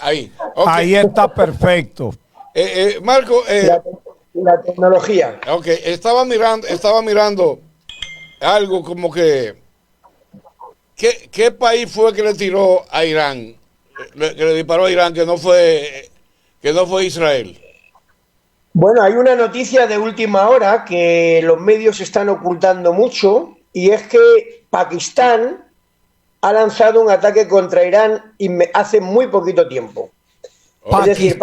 Ahí. Okay. Ahí está perfecto. Marco, la tecnología. ok, estaba mirando algo como que ¿qué país fue que le tiró a Irán? Que le disparó a Irán, que no fue Israel. Bueno, hay una noticia de última hora que los medios están ocultando mucho y es que Pakistán ha lanzado un ataque contra Irán hace muy poquito tiempo. Oh. Es decir,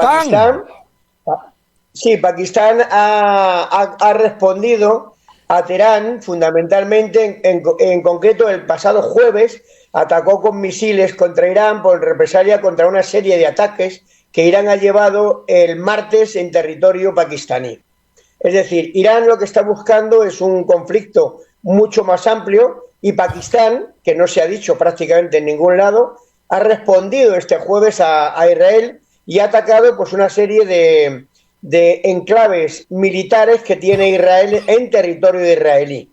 Pakistán ha respondido a Teherán fundamentalmente, en concreto el pasado jueves, atacó con misiles contra Irán por represalia contra una serie de ataques que Irán ha llevado el martes en territorio pakistaní. Es decir, Irán lo que está buscando es un conflicto mucho más amplio y Pakistán, que no se ha dicho prácticamente en ningún lado, ha respondido este jueves a Israel y ha atacado pues una serie de enclaves militares que tiene Israel en territorio israelí,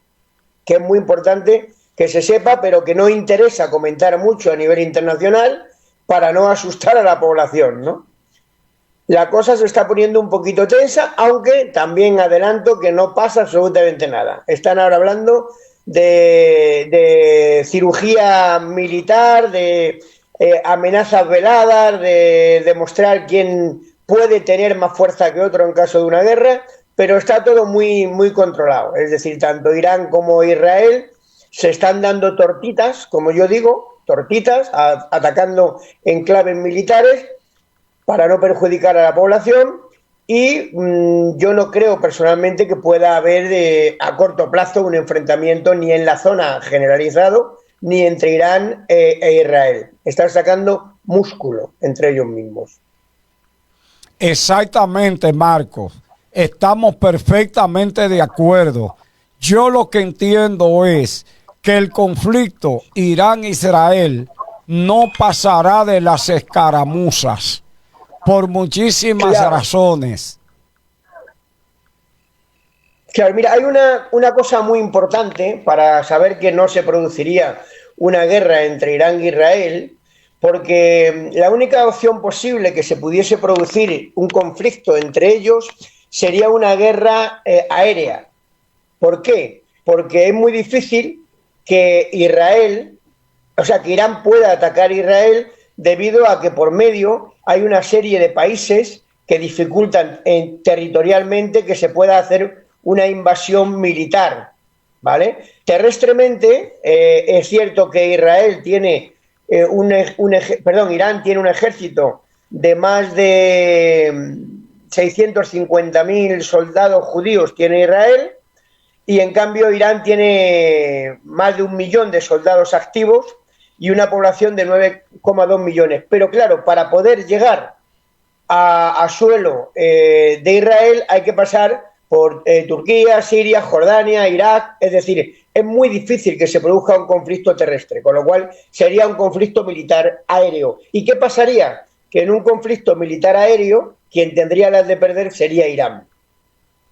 que es muy importante que se sepa, pero que no interesa comentar mucho a nivel internacional para no asustar a la población, ¿no? La cosa se está poniendo un poquito tensa, aunque también adelanto que no pasa absolutamente nada. Están ahora hablando de cirugía militar, de amenazas veladas, de demostrar quién puede tener más fuerza que otro en caso de una guerra, pero está todo muy, muy controlado. Es decir, tanto Irán como Israel se están dando tortitas, como yo digo, tortitas, atacando enclaves militares para no perjudicar a la población y yo no creo personalmente que pueda haber a corto plazo un enfrentamiento ni en la zona generalizado ni entre Irán e Israel. Están sacando músculo entre ellos mismos. Exactamente, Marcos. Estamos perfectamente de acuerdo. Yo lo que entiendo es que el conflicto Irán-Israel no pasará de las escaramuzas por muchísimas razones. Claro, mira, hay una cosa muy importante para saber que no se produciría una guerra entre Irán e Israel, porque la única opción posible que se pudiese producir un conflicto entre ellos sería una guerra aérea. ¿Por qué? Porque es muy difícil que Irán pueda atacar a Israel debido a que por medio hay una serie de países que dificultan territorialmente que se pueda hacer una invasión militar, ¿vale? Terrestremente es cierto que Irán tiene un ejército de más de 650.000 soldados judíos tiene Israel, y en cambio Irán tiene más de 1 millón de soldados activos y una población de 9,2 millones. Pero claro, para poder llegar a suelo de Israel hay que pasar por Turquía, Siria, Jordania, Irak. Es decir, es muy difícil que se produzca un conflicto terrestre, con lo cual sería un conflicto militar aéreo. ¿Y qué pasaría? Que en un conflicto militar aéreo quien tendría las de perder sería Irán,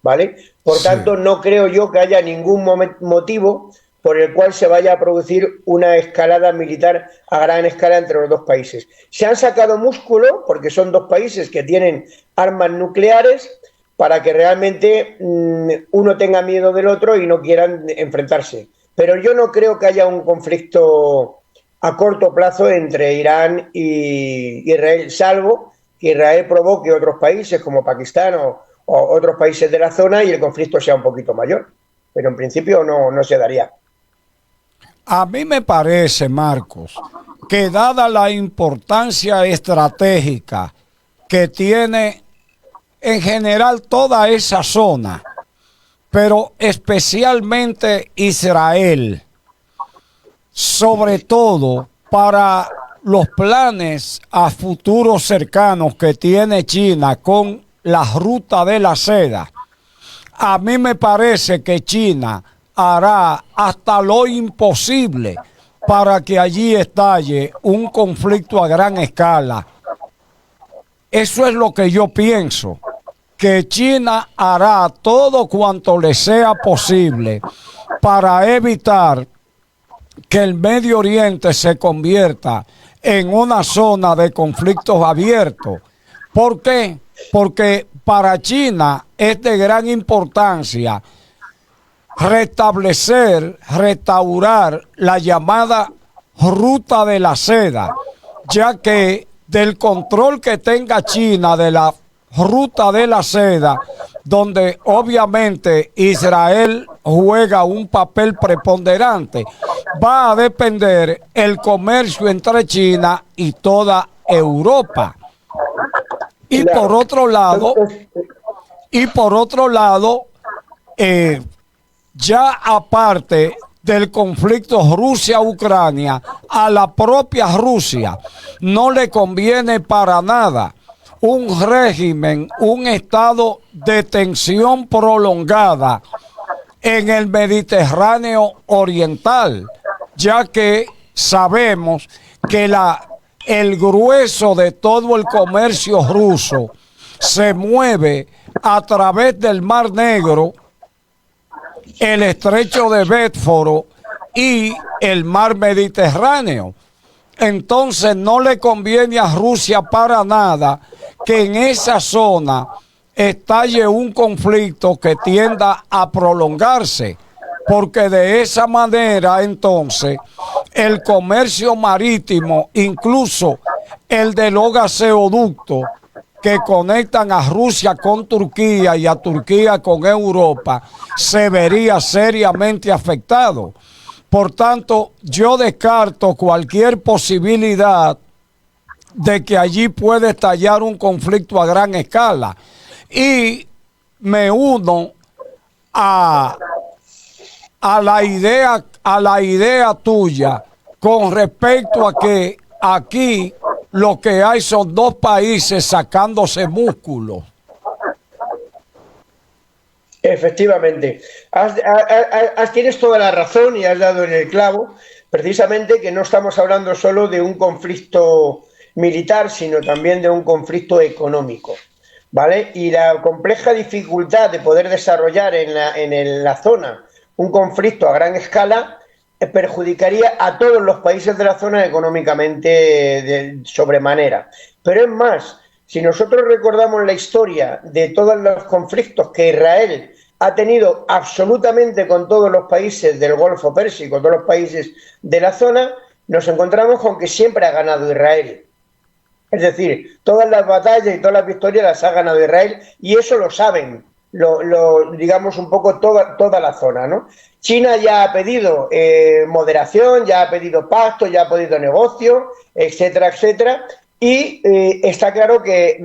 ¿vale? Por tanto, no creo yo que haya ningún motivo por el cual se vaya a producir una escalada militar a gran escala entre los dos países. Se han sacado músculo, porque son dos países que tienen armas nucleares, para que realmente uno tenga miedo del otro y no quieran enfrentarse. Pero yo no creo que haya un conflicto a corto plazo entre Irán y Israel, salvo que Israel provoque otros países como Pakistán o otros países de la zona y el conflicto sea un poquito mayor. Pero en principio no se daría. A mí me parece, Marcos, que dada la importancia estratégica que tiene en general toda esa zona, pero especialmente Israel, sobre todo para los planes a futuros cercanos que tiene China con la ruta de la seda, a mí me parece que China hará hasta lo imposible para que allí estalle un conflicto a gran escala. Eso es lo que yo pienso, que China hará todo cuanto le sea posible para evitar que el Medio Oriente se convierta en una zona de conflictos abiertos. ¿Por qué? Porque para China es de gran importancia restaurar la llamada ruta de la seda, ya que del control que tenga China de la ruta de la seda, donde obviamente Israel juega un papel preponderante, va a depender el comercio entre China y toda Europa. Y Claro. por otro lado, ya aparte del conflicto Rusia-Ucrania, a la propia Rusia no le conviene para nada un régimen, un estado de tensión prolongada en el Mediterráneo Oriental, ya que sabemos que el grueso de todo el comercio ruso se mueve a través del Mar Negro, el estrecho de Bósforo y el mar Mediterráneo. Entonces no le conviene a Rusia para nada que en esa zona estalle un conflicto que tienda a prolongarse, porque de esa manera entonces el comercio marítimo, incluso el de los gaseoductos que conectan a Rusia con Turquía y a Turquía con Europa, se vería seriamente afectado. Por tanto, yo descarto cualquier posibilidad de que allí pueda estallar un conflicto a gran escala. Y me uno a la idea tuya con respecto a que aquí lo que hay son dos países sacándose músculos. Efectivamente. Tienes toda la razón y has dado en el clavo, precisamente que no estamos hablando solo de un conflicto militar, sino también de un conflicto económico, ¿vale? Y la compleja dificultad de poder desarrollar en la zona un conflicto a gran escala perjudicaría a todos los países de la zona económicamente de sobremanera. Pero es más, si nosotros recordamos la historia de todos los conflictos que Israel ha tenido absolutamente con todos los países del Golfo Pérsico, todos los países de la zona, nos encontramos con que siempre ha ganado Israel. Es decir, todas las batallas y todas las victorias las ha ganado Israel, y eso lo saben, digamos un poco toda la zona, ¿no? China ya ha pedido moderación, ya ha pedido pacto, ya ha pedido negocio, etcétera, etcétera. Y está claro que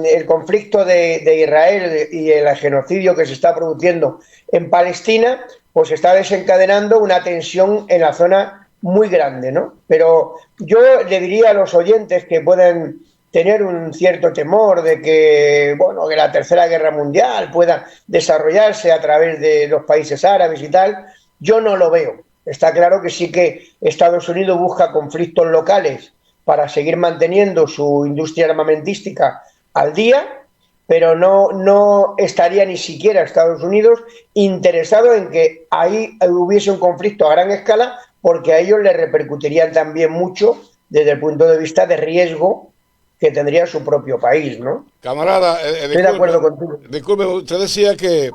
el conflicto de Israel y el genocidio que se está produciendo en Palestina, pues está desencadenando una tensión en la zona muy grande, ¿no? Pero yo le diría a los oyentes que pueden tener un cierto temor de que, bueno, que la Tercera Guerra Mundial pueda desarrollarse a través de los países árabes y tal, yo no lo veo. Está claro que sí que Estados Unidos busca conflictos locales para seguir manteniendo su industria armamentística al día, pero no estaría ni siquiera Estados Unidos interesado en que ahí hubiese un conflicto a gran escala, porque a ellos les repercutirían también mucho desde el punto de vista de riesgo que tendría su propio país, ¿no? Camarada, estoy de acuerdo contigo. Disculpe, usted decía que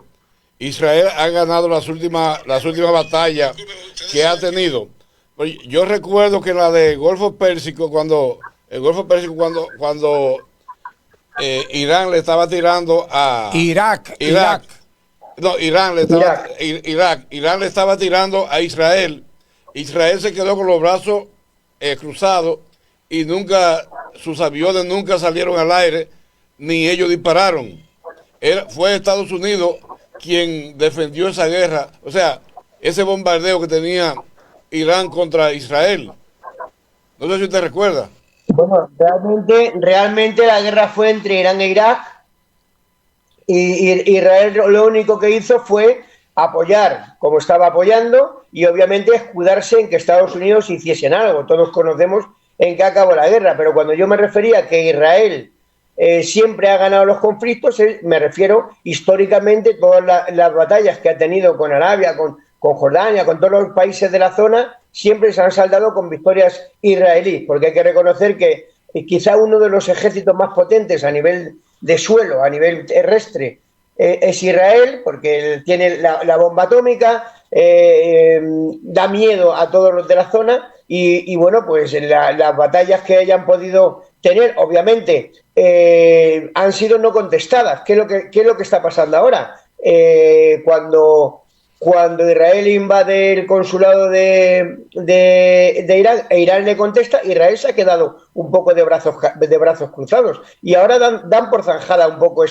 Israel ha ganado las últimas batallas que ha tenido. Yo recuerdo que la de Golfo Pérsico, cuando Irán le estaba tirando a Irak. No, Irán le estaba tirando a Israel. Israel se quedó con los brazos cruzados y sus aviones nunca salieron al aire, ni ellos dispararon. Fue Estados Unidos quien defendió esa guerra, o sea, ese bombardeo que tenía Irán contra Israel. No sé si usted recuerda. Bueno, realmente la guerra fue entre Irán e Irak, y Israel lo único que hizo fue apoyar como estaba apoyando y obviamente escudarse en que Estados Unidos hiciesen algo. Todos conocemos en qué acabó la guerra, pero cuando yo me refería a que Israel siempre ha ganado los conflictos, me refiero históricamente todas las batallas que ha tenido con Arabia, con Jordania, con todos los países de la zona, siempre se han saldado con victorias israelíes, porque hay que reconocer que quizá uno de los ejércitos más potentes a nivel de suelo, a nivel terrestre, es Israel, porque tiene la bomba atómica, da miedo a todos los de la zona y bueno, pues las batallas que hayan podido tener, obviamente, han sido no contestadas. ¿Qué es lo que está pasando ahora? Cuando Israel invade el consulado de Irán e Irán le contesta, Israel se ha quedado un poco de brazos cruzados y ahora dan por zanjada un poco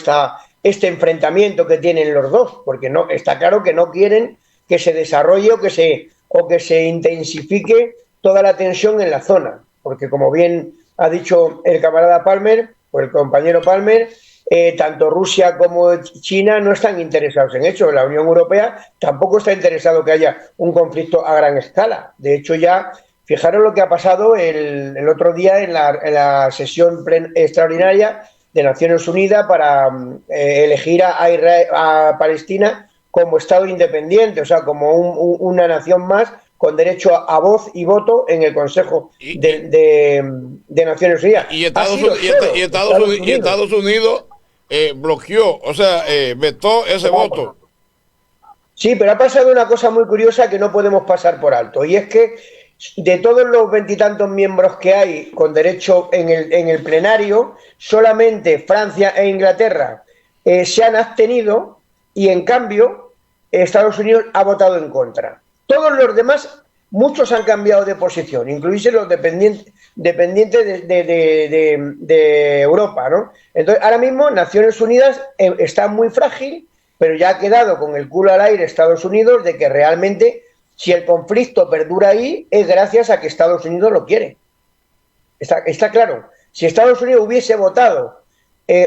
este enfrentamiento que tienen los dos, porque no está claro que no quieren que se desarrolle o que se intensifique toda la tensión en la zona, porque como bien ha dicho el camarada Palmer, o el compañero Palmer, tanto Rusia como China no están interesados en eso. La Unión Europea tampoco está interesado que haya un conflicto a gran escala. De hecho, ya fijaros lo que ha pasado el otro día en la sesión extraordinaria de Naciones Unidas para elegir a Palestina como Estado independiente, o sea, como una nación más con derecho a voz y voto en el Consejo de Naciones Unidas. Y Estados Unidos bloqueó, o sea, vetó ese voto. Sí, pero ha pasado una cosa muy curiosa que no podemos pasar por alto, y es que de todos los veintitantos miembros que hay con derecho en el plenario, solamente Francia e Inglaterra se han abstenido y en cambio Estados Unidos ha votado en contra. Todos los demás, muchos han cambiado de posición, incluso los dependientes de Europa, ¿no? Entonces, ahora mismo Naciones Unidas está muy frágil, pero ya ha quedado con el culo al aire Estados Unidos de que realmente, si el conflicto perdura ahí, es gracias a que Estados Unidos lo quiere. Está claro. Si Estados Unidos hubiese votado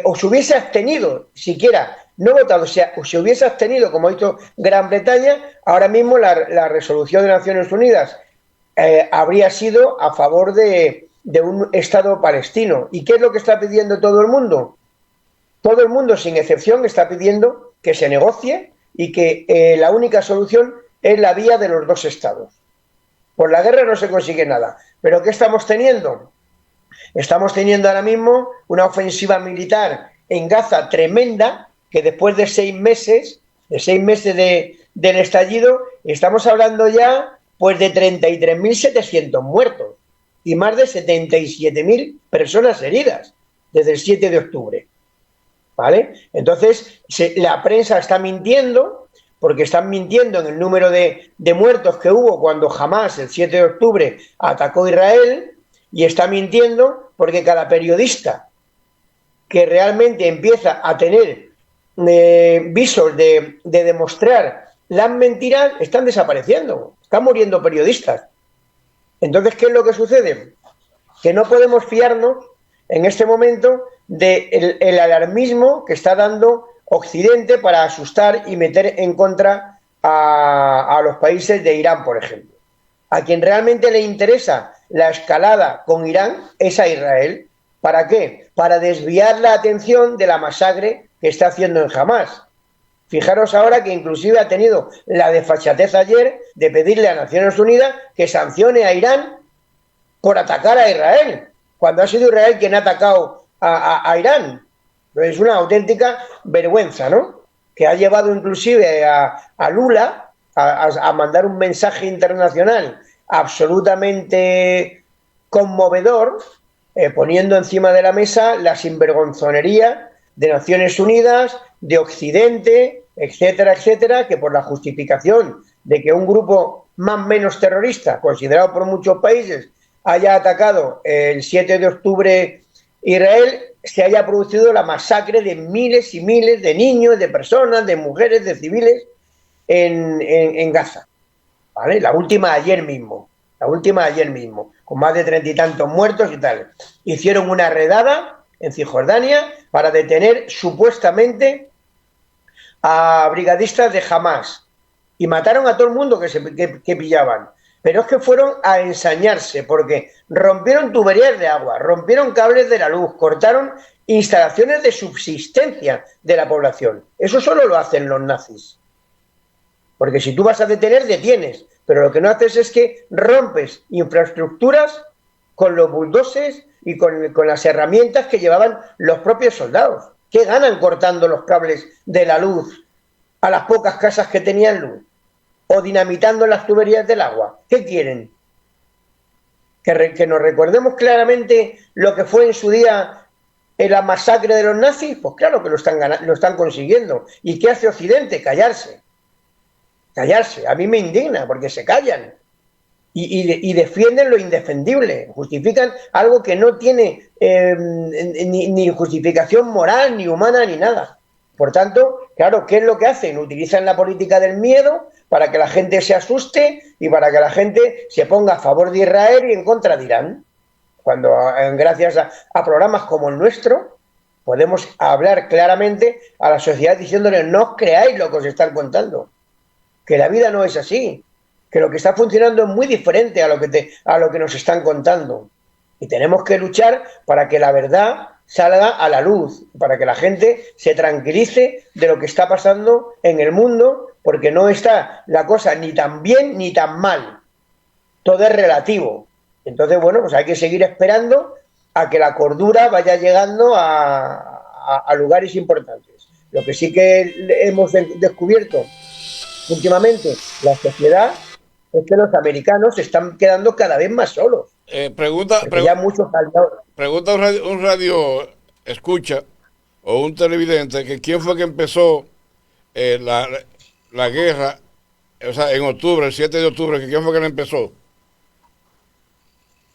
o se hubiese abstenido, siquiera no votado, o se hubiese abstenido, como ha dicho Gran Bretaña, ahora mismo la resolución de Naciones Unidas habría sido a favor de un Estado palestino. ¿Y qué es lo que está pidiendo todo el mundo? Todo el mundo, sin excepción, está pidiendo que se negocie y que la única solución es la vía de los dos estados. Por la guerra no se consigue nada. ¿Pero qué estamos teniendo? Estamos teniendo ahora mismo una ofensiva militar en Gaza tremenda, que después de 6 meses, del estallido, estamos hablando ya pues de 33.700 muertos y más de 77.000 personas heridas desde el 7 de octubre. ¿Vale? Entonces, la prensa está mintiendo, porque están mintiendo en el número de muertos que hubo cuando Hamás, el 7 de octubre, atacó a Israel, y está mintiendo porque cada periodista que realmente empieza a tener visos de demostrar las mentiras, están desapareciendo, están muriendo periodistas. Entonces, ¿qué es lo que sucede? Que no podemos fiarnos en este momento del alarmismo que está dando Occidente para asustar y meter en contra a los países de Irán, por ejemplo. A quien realmente le interesa la escalada con Irán es a Israel. ¿Para qué? Para desviar la atención de la masacre que está haciendo en Hamás. Fijaros ahora que inclusive ha tenido la desfachatez ayer de pedirle a Naciones Unidas que sancione a Irán por atacar a Israel, cuando ha sido Israel quien ha atacado a Irán. Es una auténtica vergüenza, ¿no? Que ha llevado inclusive a Lula a mandar un mensaje internacional absolutamente conmovedor, poniendo encima de la mesa la sinvergonzonería de Naciones Unidas, de Occidente, etcétera, etcétera, que por la justificación de que un grupo más o menos terrorista, considerado por muchos países, haya atacado el 7 de octubre Israel, se haya producido la masacre de miles y miles de niños, de personas, de mujeres, de civiles en Gaza. ¿Vale? La última ayer mismo, con más de 30 y tantos muertos y tal. Hicieron una redada en Cisjordania para detener supuestamente a brigadistas de Hamás y mataron a todo el mundo que pillaban. Pero es que fueron a ensañarse porque rompieron tuberías de agua, rompieron cables de la luz, cortaron instalaciones de subsistencia de la población. Eso solo lo hacen los nazis. Porque si tú vas a detener, detienes. pero lo que no haces es que rompes infraestructuras con los bulldozers y con las herramientas que llevaban los propios soldados. ¿Qué ganan cortando los cables de la luz a las pocas casas que tenían luz? O dinamitando las tuberías del agua. ¿Qué quieren? ¿Que nos recordemos claramente lo que fue en su día la masacre de los nazis? Pues claro que lo están consiguiendo. ¿Y qué hace Occidente? Callarse. Callarse. A mí me indigna porque se callan. Y defienden lo indefendible. Justifican algo que no tiene ni justificación moral, ni humana, ni nada. Por tanto, claro, ¿qué es lo que hacen? Utilizan la política del miedo para que la gente se asuste y para que la gente se ponga a favor de Israel y en contra de Irán. Cuando, gracias a programas como el nuestro, podemos hablar claramente a la sociedad diciéndole: no os creáis lo que os están contando, que la vida no es así, que lo que está funcionando es muy diferente a lo que nos están contando. Y tenemos que luchar para que la verdad salga a la luz, para que la gente se tranquilice de lo que está pasando en el mundo, porque no está la cosa ni tan bien ni tan mal. Todo es relativo. Entonces, bueno, pues hay que seguir esperando a que la cordura vaya llegando a lugares importantes. Lo que sí que hemos descubierto últimamente, la sociedad, es que los americanos se están quedando cada vez más solos. Pregunta un radio escucha o un televidente que quién fue que empezó la guerra, o sea, en octubre, el 7 de octubre, que quién fue que la empezó.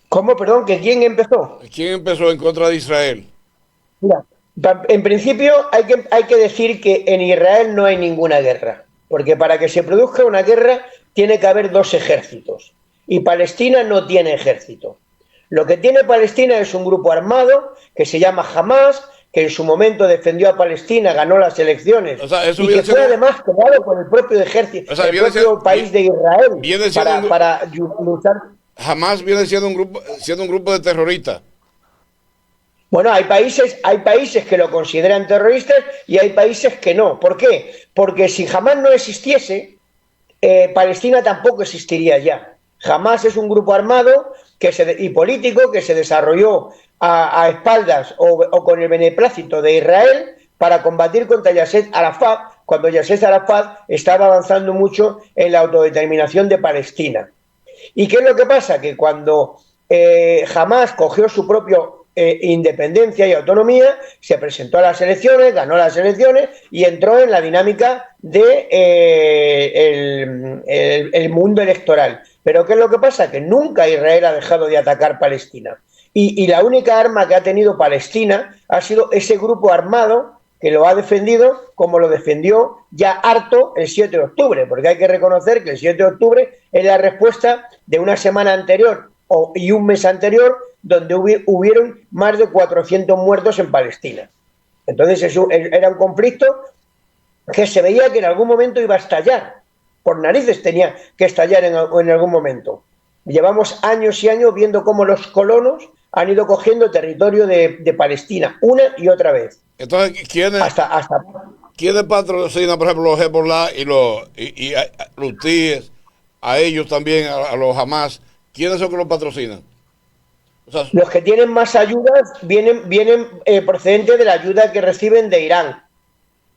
¿Cómo? Perdón, ¿que quién empezó? ¿Quién empezó en contra de Israel? Mira, en principio hay que decir que en Israel no hay ninguna guerra, porque para que se produzca una guerra tiene que haber dos ejércitos, y Palestina no tiene ejército. Lo que tiene Palestina es un grupo armado que se llama Hamas, que en su momento defendió a Palestina, ganó las elecciones, y que fue además creado por el propio ejército, el propio país de Israel, para luchar. Hamas viene siendo un grupo de terroristas. Bueno, hay países que lo consideran terroristas y hay países que no. ¿Por qué? Porque si Hamas no existiese, Palestina tampoco existiría ya. Hamas es un grupo armado y político que se desarrolló a espaldas o con el beneplácito de Israel para combatir contra Yasser Arafat, cuando Yasser Arafat estaba avanzando mucho en la autodeterminación de Palestina. ¿Y qué es lo que pasa? Que cuando Hamas cogió su propio independencia y autonomía, se presentó a las elecciones, ganó las elecciones y entró en la dinámica de el mundo electoral. Pero ¿qué es lo que pasa? Que nunca Israel ha dejado de atacar Palestina. Y la única arma que ha tenido Palestina ha sido ese grupo armado que lo ha defendido como lo defendió ya harto el 7 de octubre, porque hay que reconocer que el 7 de octubre es la respuesta de una semana anterior y un mes anterior, donde hubieron más de 400 muertos en Palestina. Entonces era un conflicto que se veía que en algún momento iba a estallar. Por narices tenía que estallar en algún momento. Llevamos años y años viendo cómo los colonos han ido cogiendo territorio de Palestina una y otra vez. Entonces, ¿quiénes patrocinan, por ejemplo, los Hezbollah y los tíes, a ellos también, a los Hamas? ¿Quiénes son que los patrocinan? O sea, los que tienen más ayudas vienen procedentes de la ayuda que reciben de Irán.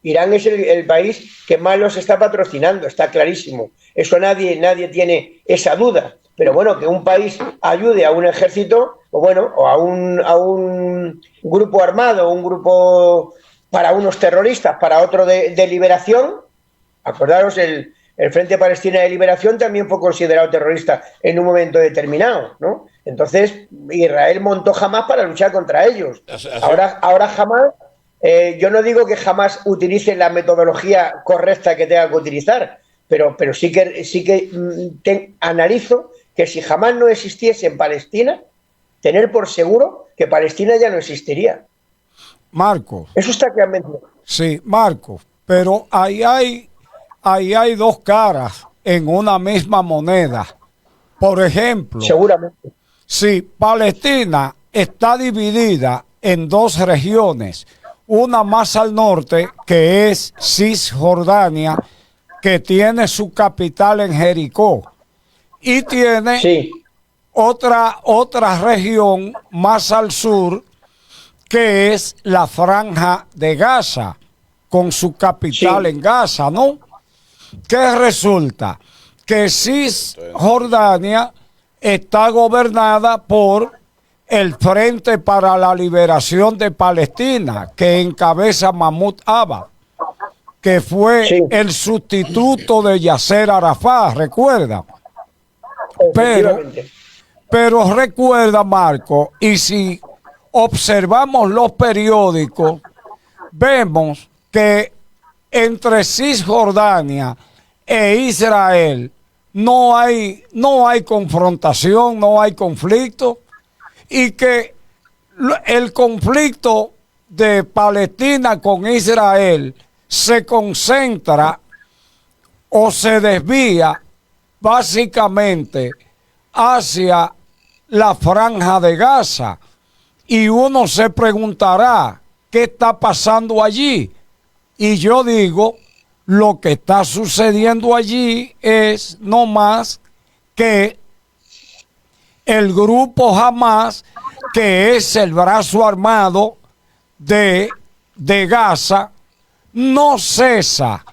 Irán es el país que más los está patrocinando, está clarísimo. Eso nadie tiene esa duda. Pero bueno, que un país ayude a un ejército o a un grupo armado, un grupo para unos terroristas, para otro de liberación. Acordaros, el Frente Palestina de Liberación también fue considerado terrorista en un momento determinado, ¿no? Entonces, Israel montó Hamas para luchar contra ellos. Ahora Hamas, yo no digo que Hamas utilice la metodología correcta que tenga que utilizar, pero sí que analizo que si Hamas no existiese en Palestina, tener por seguro que Palestina ya no existiría. Marcos. Eso está claramente. Sí, Marcos, pero ahí hay dos caras en una misma moneda. Por ejemplo, seguramente, si Palestina está dividida en dos regiones, una más al norte, que es Cisjordania, que tiene su capital en Jericó, y tiene Sí, otra región más al sur, que es la Franja de Gaza, con su capital Sí. en Gaza, ¿no? ¿Qué resulta? Que Cisjordania está gobernada por el Frente para la Liberación de Palestina, que encabeza Mahmoud Abbas, que fue Sí. el sustituto de Yasser Arafat, ¿recuerda? efectivamente. Pero recuerda, Marco, y si observamos los periódicos, vemos que entre Cisjordania e Israel no hay confrontación, no hay conflicto, y que el conflicto de Palestina con Israel se concentra o se desvía básicamente hacia la Franja de Gaza. Y uno se preguntará, ¿qué está pasando allí? Y yo digo, lo que está sucediendo allí es no más que el grupo Hamas, que es el brazo armado de Gaza, no cesa,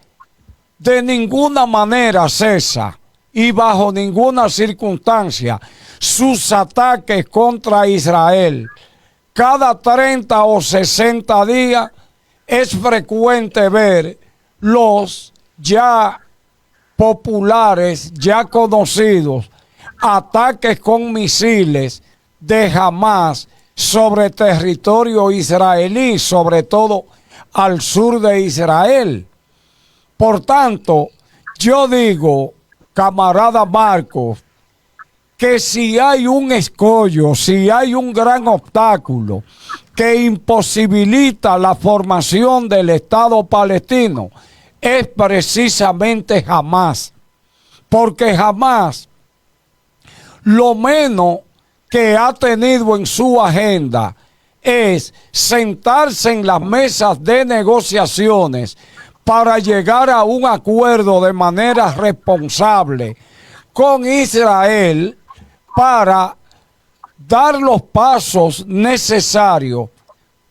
de ninguna manera cesa, y bajo ninguna circunstancia sus ataques contra Israel. Cada 30 o 60 días es frecuente ver los ya populares, ya conocidos, ataques con misiles de Hamas sobre territorio israelí, sobre todo al sur de Israel. Por tanto, yo digo, camarada Marcos, que si hay un escollo, si hay un gran obstáculo que imposibilita la formación del Estado palestino, es precisamente Hamas. Porque Hamas, lo menos que ha tenido en su agenda es sentarse en las mesas de negociaciones para llegar a un acuerdo de manera responsable con Israel, para dar los pasos necesarios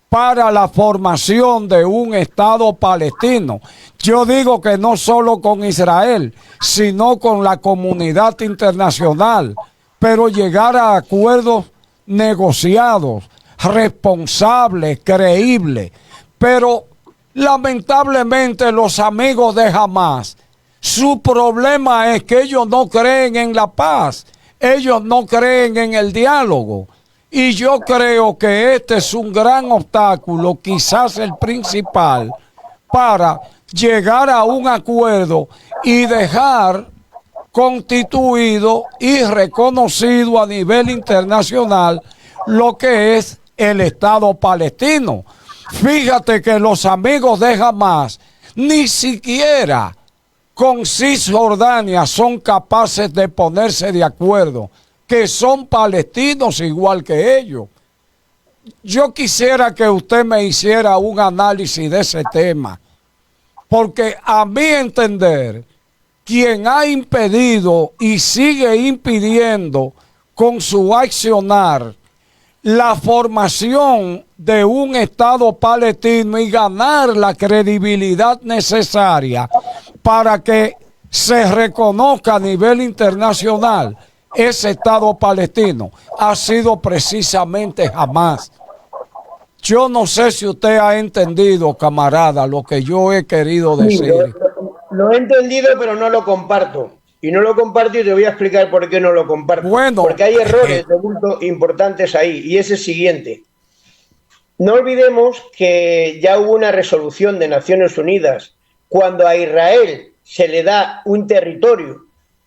para la formación de un Estado palestino. Yo digo que no solo con Israel, sino con la comunidad internacional, pero llegar a acuerdos negociados, responsables, creíbles. Pero lamentablemente los amigos de Hamas, su problema es que ellos no creen en la paz, ellos no creen en el diálogo. Y yo creo que este es un gran obstáculo, quizás el principal, para llegar a un acuerdo y dejar constituido y reconocido a nivel internacional lo que es el Estado palestino. Fíjate que los amigos de Hamas ni siquiera con Cisjordania son capaces de ponerse de acuerdo, que son palestinos igual que ellos. Yo quisiera que usted me hiciera un análisis de ese tema, porque a mi entender, quien ha impedido y sigue impidiendo con su accionar la formación de un Estado palestino y ganar la credibilidad necesaria para que se reconozca a nivel internacional ese Estado palestino, ha sido precisamente Hamas. Yo no sé si usted ha entendido, camarada, lo que yo he querido decir. Sí, lo he entendido, pero no lo comparto. Y no lo comparto y te voy a explicar por qué no lo comparto. Bueno, porque hay errores de bulto importantes ahí, y es el siguiente. No olvidemos que ya hubo una resolución de Naciones Unidas cuando a Israel se le da un territorio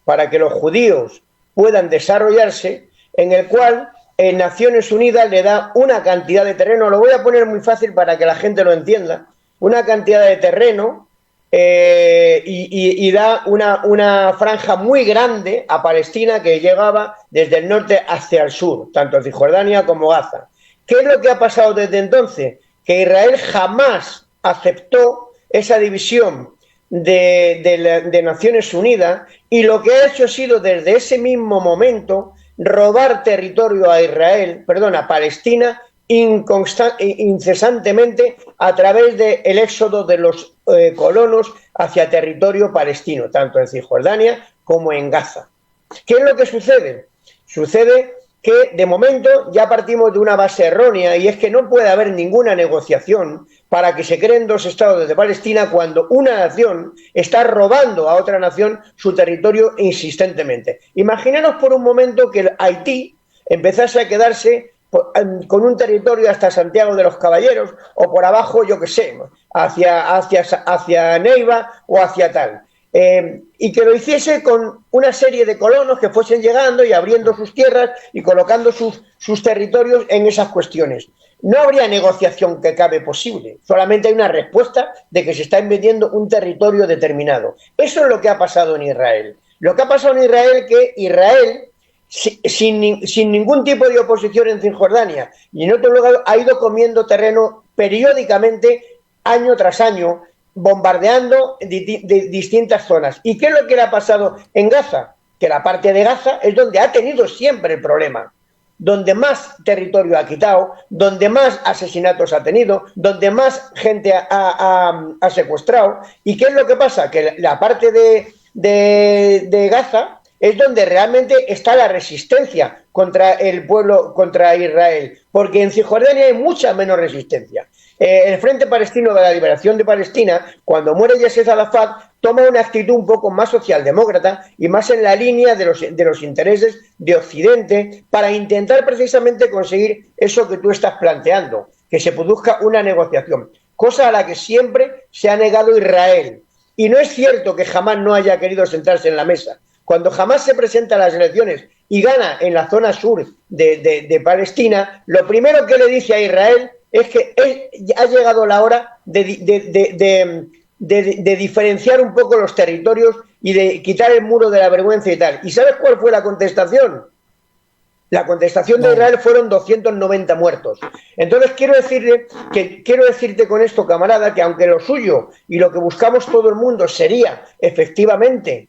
para que los judíos puedan desarrollarse, en el cual Naciones Unidas le da una cantidad de terreno, lo voy a poner muy fácil para que la gente lo entienda, una cantidad de terreno y da una franja muy grande a Palestina que llegaba desde el norte hacia el sur, tanto Cisjordania como Gaza. ¿Qué es lo que ha pasado desde entonces? Que Israel jamás aceptó esa división de Naciones Unidas, y lo que ha hecho ha sido desde ese mismo momento robar territorio a Israel, perdón, a Palestina, incesantemente a través del éxodo de los colonos hacia territorio palestino, tanto en Cisjordania como en Gaza. ¿Qué es lo que sucede? Sucede que de momento ya partimos de una base errónea, y es que no puede haber ninguna negociación para que se creen dos estados de Palestina cuando una nación está robando a otra nación su territorio insistentemente. Imaginaros por un momento que Haití empezase a quedarse con un territorio hasta Santiago de los Caballeros, o por abajo, yo qué sé, hacia Neiva o hacia tal. Y que lo hiciese con una serie de colonos que fuesen llegando y abriendo sus tierras y colocando sus territorios en esas cuestiones. No habría negociación que cabe posible, solamente hay una respuesta de que se está invadiendo un territorio determinado. Eso es lo que ha pasado en Israel. Lo que ha pasado en Israel es que Israel, sin ningún tipo de oposición en Cisjordania y en otro lugar, ha ido comiendo terreno periódicamente, año tras año, bombardeando de distintas zonas. ¿Y qué es lo que le ha pasado en Gaza? Que la parte de Gaza es donde ha tenido siempre el problema, donde más territorio ha quitado, donde más asesinatos ha tenido, donde más gente ha secuestrado. ¿Y qué es lo que pasa? Que la parte de Gaza es donde realmente está la resistencia contra el pueblo, contra Israel, porque en Cisjordania hay mucha menos resistencia. El Frente Palestino de la Liberación de Palestina, cuando muere Yasser Arafat, toma una actitud un poco más socialdemócrata y más en la línea de los intereses de Occidente, para intentar precisamente conseguir eso que tú estás planteando, que se produzca una negociación, cosa a la que siempre se ha negado Israel. Y no es cierto que jamás no haya querido sentarse en la mesa. Cuando jamás se presenta a las elecciones y gana en la zona sur de Palestina, lo primero que le dice a Israel es que ha llegado la hora de diferenciar un poco los territorios y de quitar el muro de la vergüenza y tal. ¿Y sabes cuál fue la contestación? La contestación de Israel fueron 290 muertos. Entonces quiero decirte con esto, camarada, que aunque lo suyo y lo que buscamos todo el mundo sería efectivamente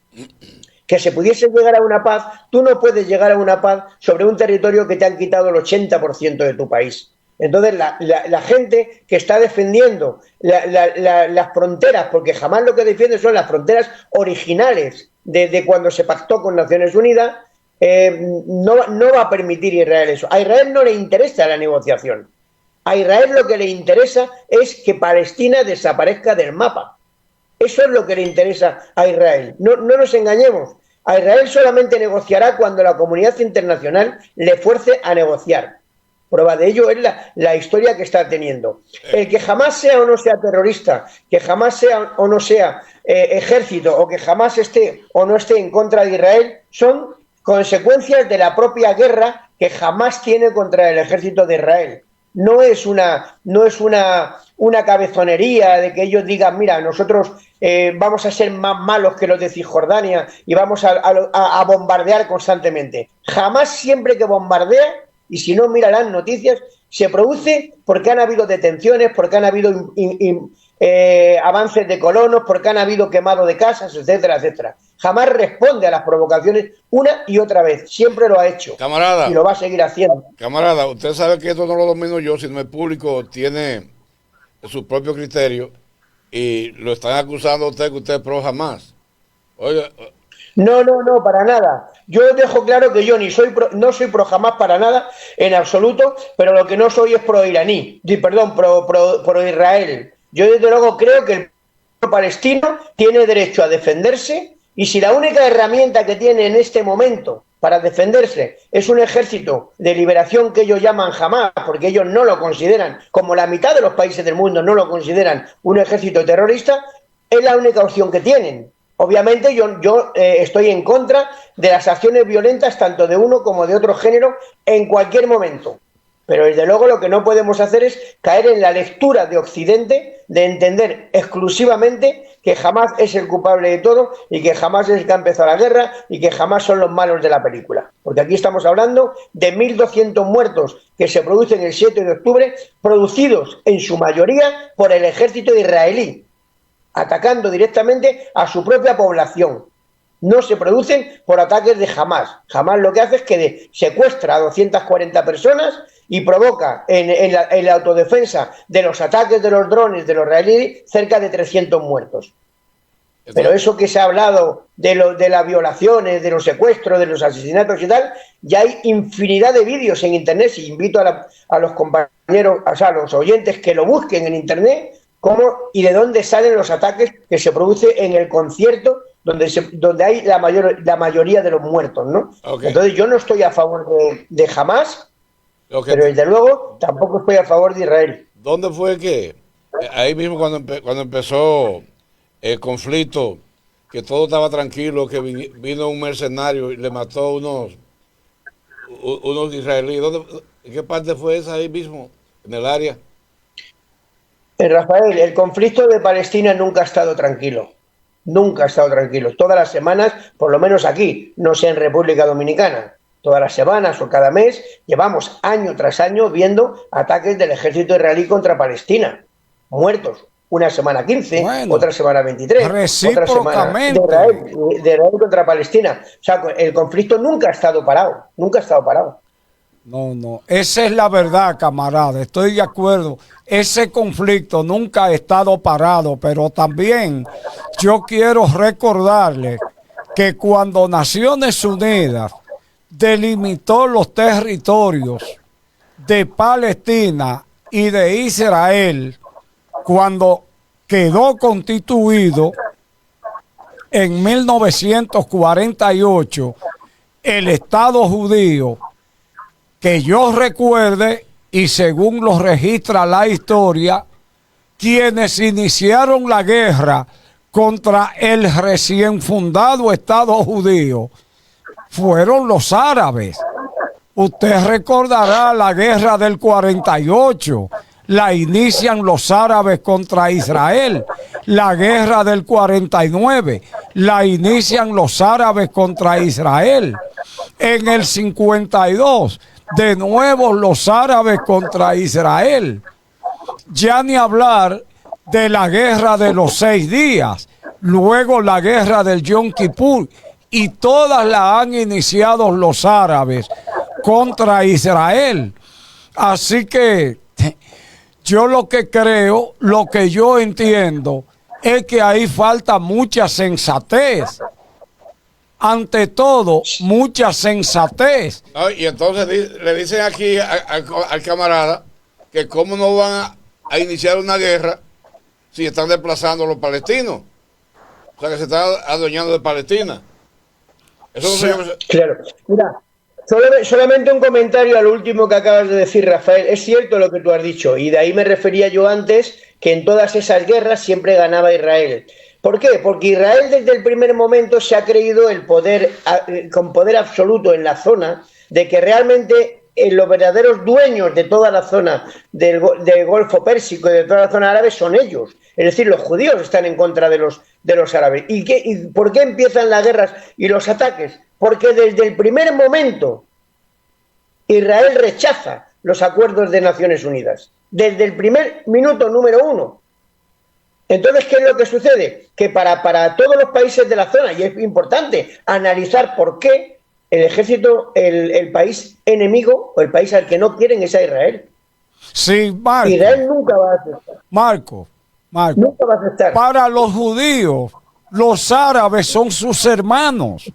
que se pudiese llegar a una paz, tú no puedes llegar a una paz sobre un territorio que te han quitado el 80% de tu país. Entonces la gente que está defendiendo las fronteras, porque jamás lo que defiende son las fronteras originales de cuando se pactó con Naciones Unidas, no va a permitir Israel eso. A Israel no le interesa la negociación. A Israel lo que le interesa es que Palestina desaparezca del mapa. Eso es lo que le interesa a Israel. No nos engañemos. A Israel solamente negociará cuando la comunidad internacional le fuerce a negociar. Prueba de ello es la historia que está teniendo. El que jamás sea o no sea terrorista, que jamás sea o no sea ejército, o que jamás esté o no esté en contra de Israel, son consecuencias de la propia guerra que jamás tiene contra el ejército de Israel. No es una cabezonería de que ellos digan, mira, nosotros vamos a ser más malos que los de Cisjordania y vamos a bombardear constantemente. Jamás, siempre que bombardea, y si no, mira las noticias, se produce porque han habido detenciones, porque han habido avances de colonos, porque han habido quemado de casas, etcétera, etcétera. Jamás responde a las provocaciones una y otra vez. Siempre lo ha hecho. Camarada. Y lo va a seguir haciendo. Camarada, usted sabe que esto no lo domino yo, sino el público tiene su propio criterio y lo están acusando a usted que usted es pro Hamas. Oiga. No, para nada. Yo dejo claro que yo no soy pro Hamas para nada, en absoluto, pero lo que no soy es pro iraní, pro Israel. Yo desde luego creo que el pueblo palestino tiene derecho a defenderse, y si la única herramienta que tiene en este momento para defenderse es un ejército de liberación que ellos llaman Hamas, porque ellos no lo consideran, como la mitad de los países del mundo no lo consideran un ejército terrorista, es la única opción que tienen. Obviamente yo estoy en contra de las acciones violentas tanto de uno como de otro género en cualquier momento. Pero desde luego lo que no podemos hacer es caer en la lectura de Occidente, de entender exclusivamente que Hamas es el culpable de todo y que Hamas es el que ha empezado la guerra y que Hamas son los malos de la película. Porque aquí estamos hablando de 1.200 muertos que se producen el 7 de octubre, producidos en su mayoría por el ejército israelí. atacando directamente a su propia población. No se producen por ataques de Hamás. Hamás lo que hace es que secuestra a 240 personas y provoca en la autodefensa de los ataques de los drones de los israelíes cerca de 300 muertos. Pero eso que se ha hablado de las violaciones, de los secuestros, de los asesinatos y tal, ya hay infinidad de vídeos en Internet. Y invito a los compañeros, o sea, a los oyentes que lo busquen en Internet, cómo y de dónde salen los ataques que se produce en el concierto donde hay la mayoría de los muertos, ¿no? Okay. Entonces yo no estoy a favor de Hamás, pero desde luego tampoco estoy a favor de Israel. ¿Dónde fue que ahí mismo cuando empezó el conflicto, que todo estaba tranquilo, que vino un mercenario y le mató unos israelíes? ¿En qué parte fue esa ahí mismo, en el área? Rafael, el conflicto de Palestina nunca ha estado tranquilo. Nunca ha estado tranquilo. Todas las semanas, por lo menos aquí, no sé en República Dominicana, todas las semanas o cada mes, llevamos año tras año viendo ataques del ejército israelí contra Palestina. Muertos. Una semana 15, bueno, otra semana 23, otra semana de Israel contra Palestina. O sea, el conflicto nunca ha estado parado. Nunca ha estado parado. No, esa es la verdad, camarada, estoy de acuerdo. Ese conflicto nunca ha estado parado, pero también yo quiero recordarle que cuando Naciones Unidas delimitó los territorios de Palestina y de Israel, cuando quedó constituido en 1948 el Estado judío, que yo recuerde, y según lo registra la historia, quienes iniciaron la guerra contra el recién fundado Estado judío fueron los árabes. Usted recordará la guerra del 48, la inician los árabes contra Israel. La guerra del 49, la inician los árabes contra Israel. En el 52, de nuevo los árabes contra Israel. Ya ni hablar de la guerra de los 6 días, luego la guerra del Yom Kippur, y todas la han iniciado los árabes contra Israel. Así que yo lo que creo, lo que yo entiendo, es que ahí falta mucha sensatez. Ante todo, mucha sensatez. No, y entonces le dicen aquí al camarada que cómo no van a iniciar una guerra si están desplazando a los palestinos. O sea, que se están adueñando de Palestina. Eso no se llama... Claro. Mira, solamente un comentario al último que acabas de decir, Rafael. Es cierto lo que tú has dicho, y de ahí me refería yo antes, que en todas esas guerras siempre ganaba Israel. ¿Por qué? Porque Israel desde el primer momento se ha creído el poder, con poder absoluto en la zona, de que realmente los verdaderos dueños de toda la zona del Golfo Pérsico y de toda la zona árabe son ellos. Es decir, los judíos están en contra de los árabes. ¿Y por qué empiezan las guerras y los ataques? Porque desde el primer momento Israel rechaza los acuerdos de Naciones Unidas. Desde el primer minuto número 1. Entonces, ¿qué es lo que sucede? Que para todos los países de la zona, y es importante analizar por qué el ejército, el país enemigo o el país al que no quieren es a Israel. Sí, Marco. Israel nunca va a aceptar. Marco. Nunca va a aceptar. Para los judíos, los árabes son sus hermanos.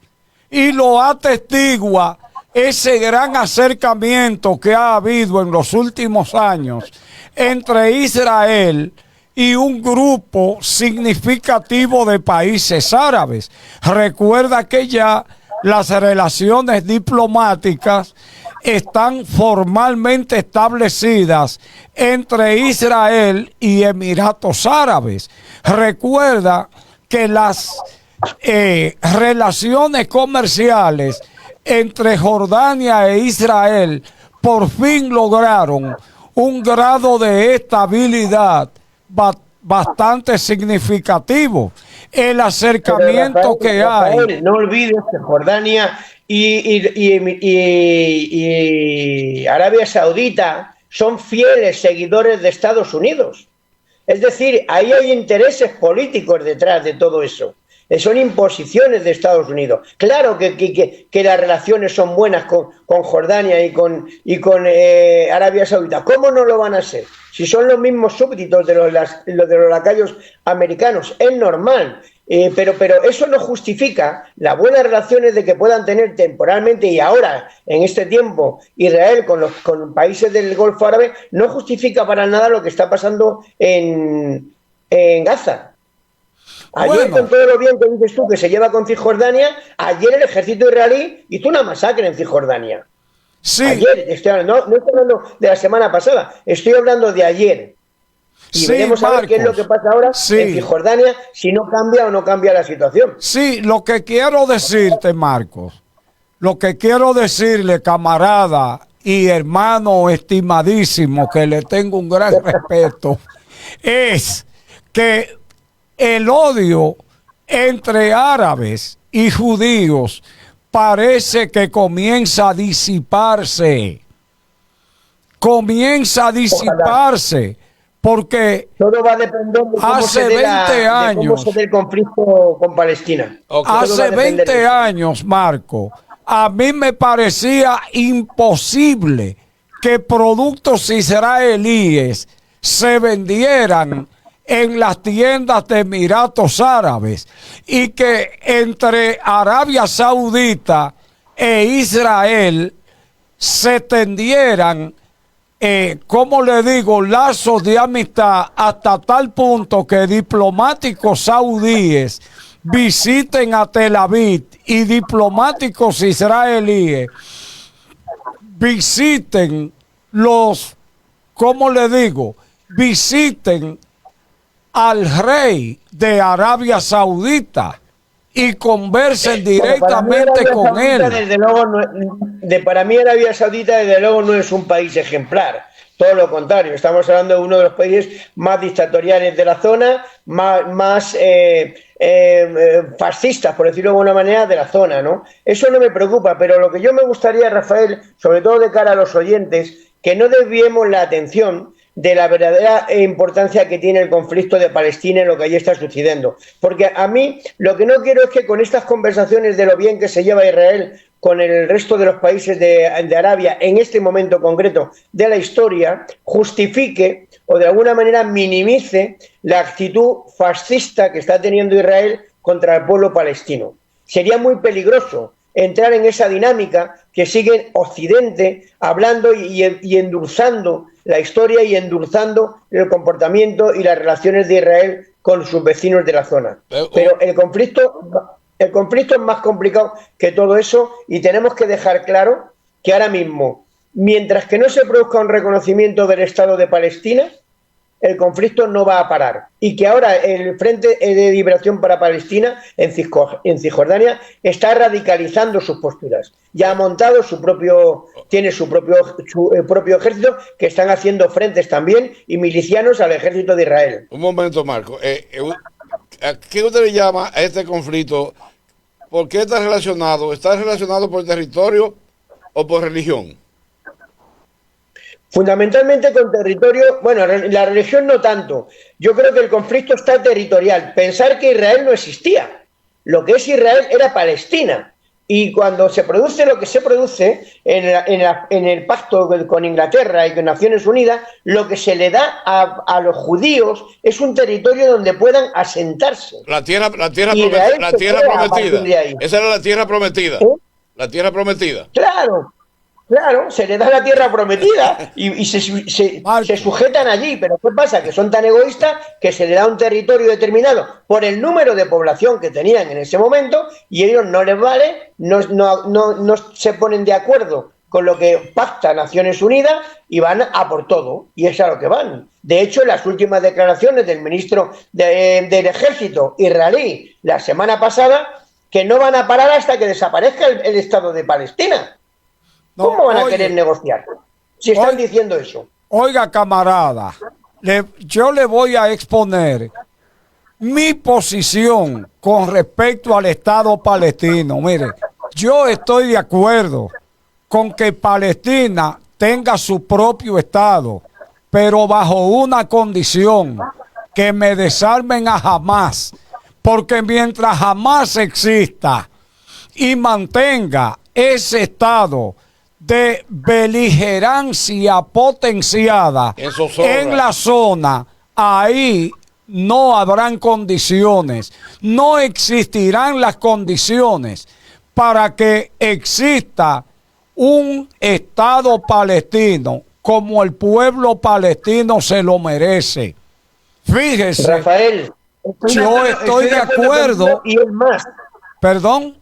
Y lo atestigua ese gran acercamiento que ha habido en los últimos años entre Israel y un grupo significativo de países árabes. Recuerda que ya las relaciones diplomáticas están formalmente establecidas entre Israel y Emiratos Árabes. Recuerda que las relaciones comerciales entre Jordania e Israel por fin lograron un grado de estabilidad bastante significativo. El acercamiento que hay. No olvides que Jordania y Arabia Saudita son fieles seguidores de Estados Unidos. Es decir, ahí hay intereses políticos detrás de todo eso. Son imposiciones de Estados Unidos. Claro que las relaciones son buenas con Jordania y con Arabia Saudita. ¿Cómo no lo van a ser? Si son los mismos súbditos de los lacayos americanos, es normal. Pero eso no justifica las buenas relaciones de que puedan tener temporalmente y ahora, en este tiempo, Israel con países del Golfo Árabe, no justifica para nada lo que está pasando en Gaza. Ayer, con todo lo bien que dices tú que se lleva con Cisjordania, ayer el ejército israelí hizo una masacre en Cisjordania. Sí. Ayer, no estoy hablando de la semana pasada, estoy hablando de ayer. Y sí, veremos a ver qué es lo que pasa ahora en Cisjordania, si no cambia o no cambia la situación. Sí, lo que quiero decirte, Marcos, lo que quiero decirle, camarada y hermano estimadísimo, que le tengo un gran respeto, es que el odio entre árabes y judíos parece que comienza a disiparse. Comienza a disiparse. Porque todo va a depender de cómo hace 20 años, de cómo se dé el conflicto con Palestina. Hace 20 años, Marco, a mí me parecía imposible que productos israelíes se vendieran en las tiendas de Emiratos Árabes y que entre Arabia Saudita e Israel se tendieran como le digo, lazos de amistad hasta tal punto que diplomáticos saudíes visiten a Tel Aviv y diplomáticos israelíes visiten visiten al rey de Arabia Saudita y conversen directamente con él. Para mí Arabia Saudita desde luego no es un país ejemplar, todo lo contrario, estamos hablando de uno de los países más dictatoriales de la zona, más fascistas, por decirlo de alguna manera, de la zona, ¿no? Eso no me preocupa, pero lo que yo me gustaría, Rafael, sobre todo de cara a los oyentes, que no desviemos la atención de la verdadera importancia que tiene el conflicto de Palestina en lo que allí está sucediendo. Porque a mí lo que no quiero es que con estas conversaciones de lo bien que se lleva Israel con el resto de los países de Arabia, en este momento concreto de la historia, justifique o de alguna manera minimice la actitud fascista que está teniendo Israel contra el pueblo palestino. Sería muy peligroso entrar en esa dinámica que sigue Occidente hablando y endulzando la historia y endulzando el comportamiento y las relaciones de Israel con sus vecinos de la zona. Pero el conflicto es más complicado que todo eso y tenemos que dejar claro que ahora mismo, mientras que no se produzca un reconocimiento del Estado de Palestina, el conflicto no va a parar y que ahora el Frente de Liberación para Palestina en Cisjordania está radicalizando sus posturas. Ya ha montado tiene su propio ejército que están haciendo frentes también y milicianos al ejército de Israel. Un momento, Marco. ¿A qué usted le llama a este conflicto? ¿Por qué está relacionado? ¿Está relacionado por territorio o por religión? Fundamentalmente con territorio, bueno, la religión no tanto. Yo creo que el conflicto está territorial. Pensar que Israel no existía. Lo que es Israel era Palestina. Y cuando se produce lo que se produce en el pacto con Inglaterra y con Naciones Unidas, lo que se le da a los judíos es un territorio donde puedan asentarse. La tierra prometida. Esa era la tierra prometida. La tierra prometida. Claro, se le da la tierra prometida y se sujetan allí, pero ¿qué pasa? Que son tan egoístas que se le da un territorio determinado por el número de población que tenían en ese momento y ellos no les vale, no se ponen de acuerdo con lo que pacta Naciones Unidas y van a por todo, y es a lo que van. De hecho, las últimas declaraciones del ministro del Ejército israelí la semana pasada, que no van a parar hasta que desaparezca el Estado de Palestina. ¿Cómo van a querer negociar? Si están diciendo eso. Oiga, camarada, yo le voy a exponer mi posición con respecto al Estado palestino. Mire, yo estoy de acuerdo con que Palestina tenga su propio Estado, pero bajo una condición, que me desarmen a Hamás, porque mientras Hamás exista y mantenga ese estado de beligerancia potenciada en la zona, ahí no habrán condiciones, no existirán las condiciones para que exista un Estado palestino como el pueblo palestino se lo merece. Fíjese, Rafael, yo estoy de acuerdo. Y es más. ¿Perdón?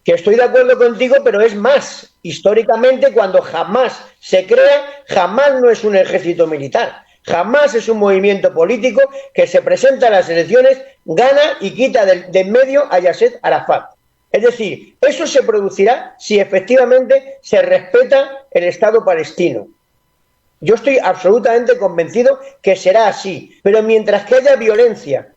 Que estoy de acuerdo contigo, pero es más. Históricamente, cuando Hamás se crea, Hamás no es un ejército militar. Hamás es un movimiento político que se presenta a las elecciones, gana y quita de en medio a Yasser Arafat. Es decir, eso se producirá si efectivamente se respeta el Estado palestino. Yo estoy absolutamente convencido que será así. Pero mientras que haya violencia,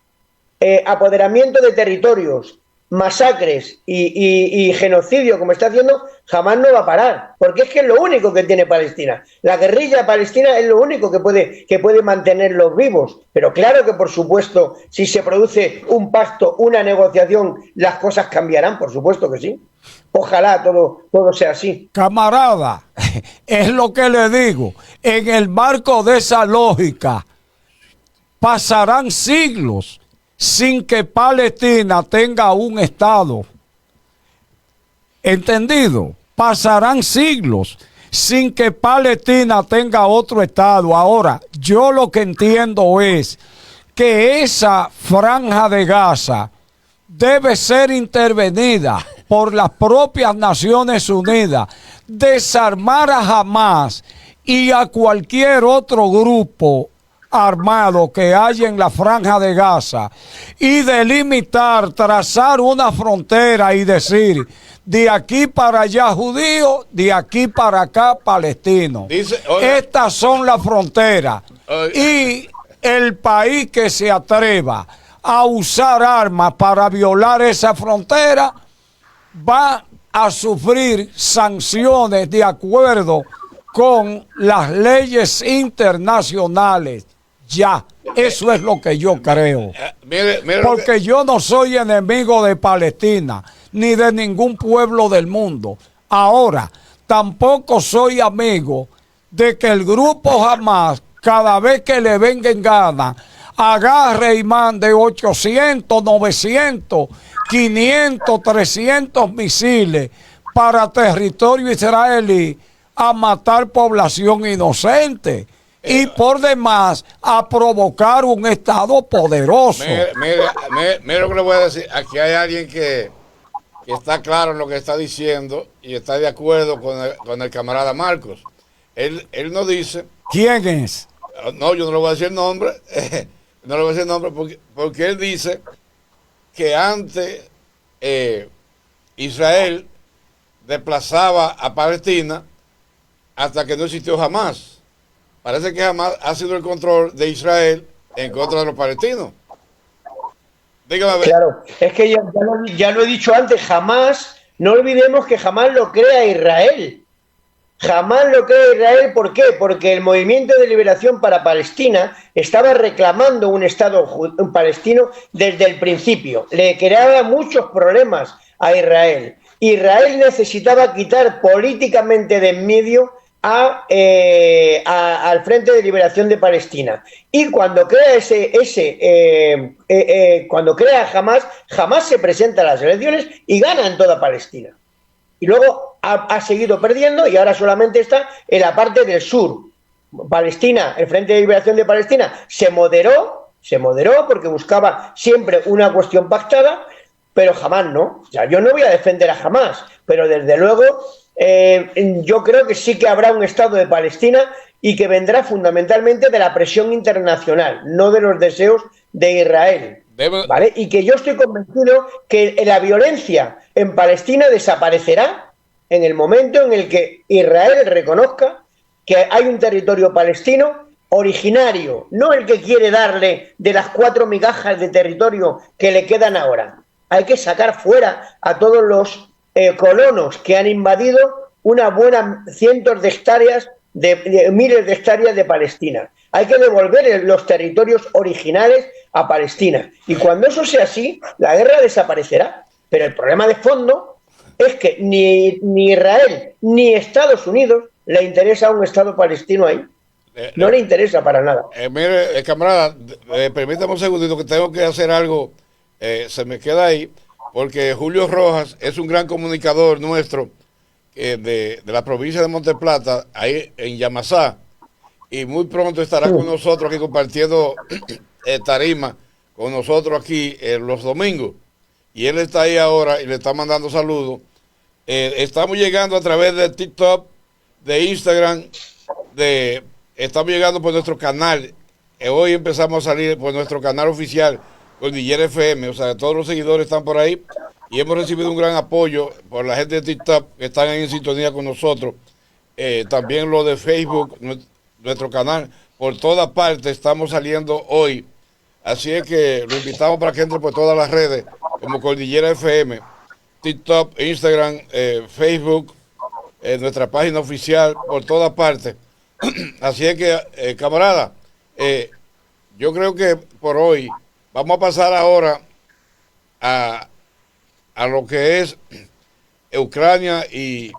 apoderamiento de territorios, masacres y genocidio como está haciendo, jamás no va a parar, porque es que es lo único que tiene Palestina. La guerrilla palestina es lo único que puede mantenerlos vivos. Pero claro que, por supuesto, si se produce un pacto, una negociación, las cosas cambiarán, por supuesto que sí. Ojalá todo sea así. Camarada, es lo que le digo. En el marco de esa lógica, pasarán siglos sin que Palestina tenga un Estado. ¿Entendido? Pasarán siglos sin que Palestina tenga otro Estado. Ahora, yo lo que entiendo es que esa franja de Gaza debe ser intervenida por las propias Naciones Unidas, desarmar a Hamás y a cualquier otro grupo armado que haya en la franja de Gaza y delimitar, trazar una frontera y decir: de aquí para allá judío, de aquí para acá palestino. Estas son las fronteras. Y el país que se atreva a usar armas para violar esa frontera va a sufrir sanciones de acuerdo con las leyes internacionales. Ya, eso es lo que yo creo. Porque yo no soy enemigo de Palestina, ni de ningún pueblo del mundo. Ahora, tampoco soy amigo de que el grupo Hamás, cada vez que le venga en gana, agarre y mande 800, 900, 500, 300 misiles para territorio israelí a matar población inocente. Y por demás, a provocar un Estado poderoso. Mira lo que le voy a decir. Aquí hay alguien que está claro en lo que está diciendo y está de acuerdo con el camarada Marcos. Él nos dice... ¿Quién es? No, yo no le voy a decir el nombre. No le voy a decir el nombre porque él dice que antes Israel desplazaba a Palestina hasta que no existió Hamás. Parece que Hamás ha sido el control de Israel en contra de los palestinos. Dígame a ver. Claro, es que ya lo he dicho antes, jamás, no olvidemos que jamás lo crea Israel. Jamás lo crea Israel, ¿por qué? Porque el Movimiento de Liberación para Palestina estaba reclamando un Estado palestino desde el principio. Le creaba muchos problemas a Israel. Israel necesitaba quitar políticamente de en medio al Frente de Liberación de Palestina. Y cuando crea cuando crea Hamás se presenta a las elecciones y gana en toda Palestina. Y luego ha seguido perdiendo y ahora solamente está en la parte del sur. Palestina, el Frente de Liberación de Palestina se moderó porque buscaba siempre una cuestión pactada, pero Hamás no. O sea, yo no voy a defender a Hamás, pero desde luego yo creo que sí que habrá un Estado de Palestina y que vendrá fundamentalmente de la presión internacional, no de los deseos de Israel. ¿Vale? Y que yo estoy convencido que la violencia en Palestina desaparecerá en el momento en el que Israel reconozca que hay un territorio palestino originario, no el que quiere darle de las 4 migajas de territorio que le quedan ahora. Hay que sacar fuera a todos los colonos que han invadido una buena cientos de hectáreas, miles de hectáreas de Palestina. Hay que devolver los territorios originales a Palestina. Y cuando eso sea así, la guerra desaparecerá. Pero el problema de fondo es que ni Israel ni Estados Unidos le interesa un Estado palestino ahí. No le interesa para nada. Mire, camarada, permítame un segundito que tengo que hacer algo. Se me queda ahí, porque Julio Rojas es un gran comunicador nuestro de la provincia de Monte Plata, ahí en Yamasá, y muy pronto estará con nosotros aquí compartiendo tarima con nosotros aquí los domingos. Y él está ahí ahora y le está mandando saludos. Estamos llegando a través de TikTok, de Instagram, estamos llegando por nuestro canal. Hoy empezamos a salir por nuestro canal oficial, Cordillera FM. O sea, todos los seguidores están por ahí. Y hemos recibido un gran apoyo por la gente de TikTok que están en sintonía con nosotros. También lo de Facebook, nuestro canal. Por todas partes estamos saliendo hoy. Así es que lo invitamos para que entre por todas las redes, como Cordillera FM, TikTok, Instagram, Facebook, nuestra página oficial, por todas partes. Así es que, camarada, yo creo que por hoy vamos a pasar ahora a lo que es Ucrania y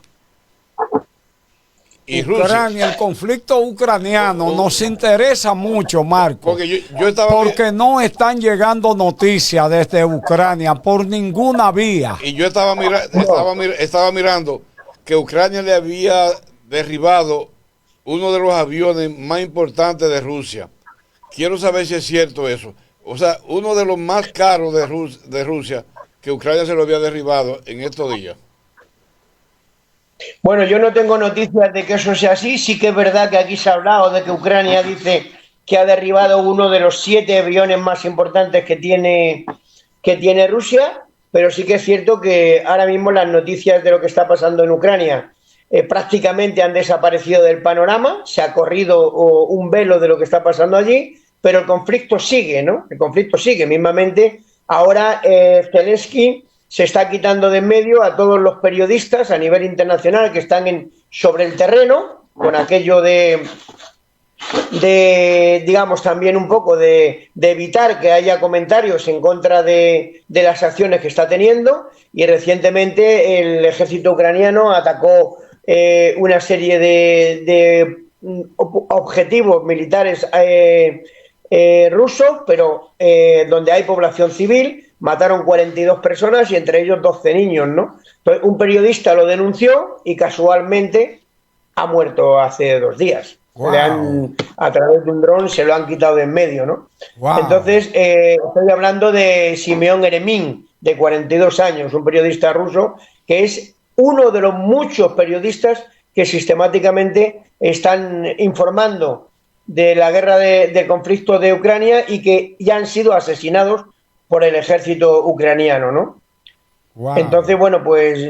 Ucrania, Rusia. el conflicto ucraniano nos interesa mucho, Marco, Porque porque no están llegando noticias desde Ucrania por ninguna vía. Y yo estaba mirando que Ucrania le había derribado uno de los aviones más importantes de Rusia. Quiero saber si es cierto eso. O sea, uno de los más caros de Rusia, que Ucrania se lo había derribado en estos días. Bueno, yo no tengo noticias de que eso sea así. Sí que es verdad que aquí se ha hablado de que Ucrania dice que ha derribado uno de los 7 aviones más importantes que tiene Rusia, pero sí que es cierto que ahora mismo las noticias de lo que está pasando en Ucrania prácticamente han desaparecido del panorama. Se ha corrido un velo de lo que está pasando allí, pero el conflicto sigue, ¿no? El conflicto sigue. Mismamente, ahora Zelensky se está quitando de en medio a todos los periodistas a nivel internacional que están sobre el terreno, con aquello de digamos, también un poco de evitar que haya comentarios en contra de las acciones que está teniendo. Y recientemente el ejército ucraniano atacó una serie de objetivos militares rusos, pero donde hay población civil. Mataron 42 personas y entre ellos 12 niños, ¿no? Entonces, un periodista lo denunció y casualmente ha muerto hace 2 días. Wow. A través de un dron se lo han quitado de en medio, ¿no? Wow. Entonces, estoy hablando de Simeón Eremin, de 42 años, un periodista ruso que es uno de los muchos periodistas que sistemáticamente están informando de la guerra del conflicto de Ucrania y que ya han sido asesinados por el ejército ucraniano, ¿no? Wow. Entonces, bueno, pues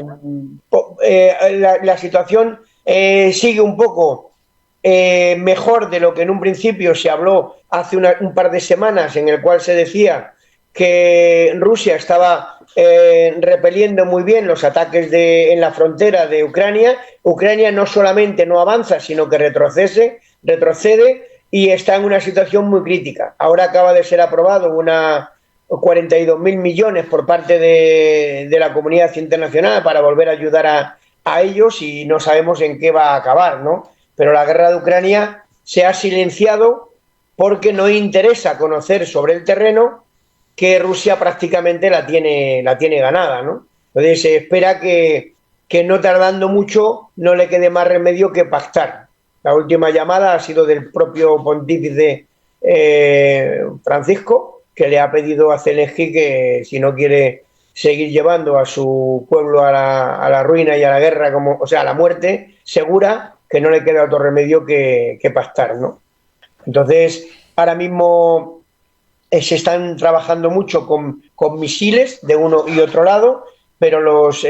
la situación sigue un poco mejor de lo que en un principio se habló hace un par de semanas, en el cual se decía que Rusia estaba repeliendo muy bien los ataques en la frontera de Ucrania. Ucrania no solamente no avanza, sino que retrocede y está en una situación muy crítica. Ahora acaba de ser aprobado 42.000 millones por parte de la comunidad internacional para volver a ayudar a ellos y no sabemos en qué va a acabar, ¿no? Pero la guerra de Ucrania se ha silenciado porque no interesa conocer sobre el terreno que Rusia prácticamente la tiene ganada, ¿no? Entonces se espera que no tardando mucho no le quede más remedio que pactar. La última llamada ha sido del propio pontífice Francisco, que le ha pedido a Zelensky que si no quiere seguir llevando a su pueblo a la ruina y a la guerra, o sea, a la muerte segura, que no le queda otro remedio que pactar, ¿no? Entonces, ahora mismo se están trabajando mucho con misiles de uno y otro lado, pero los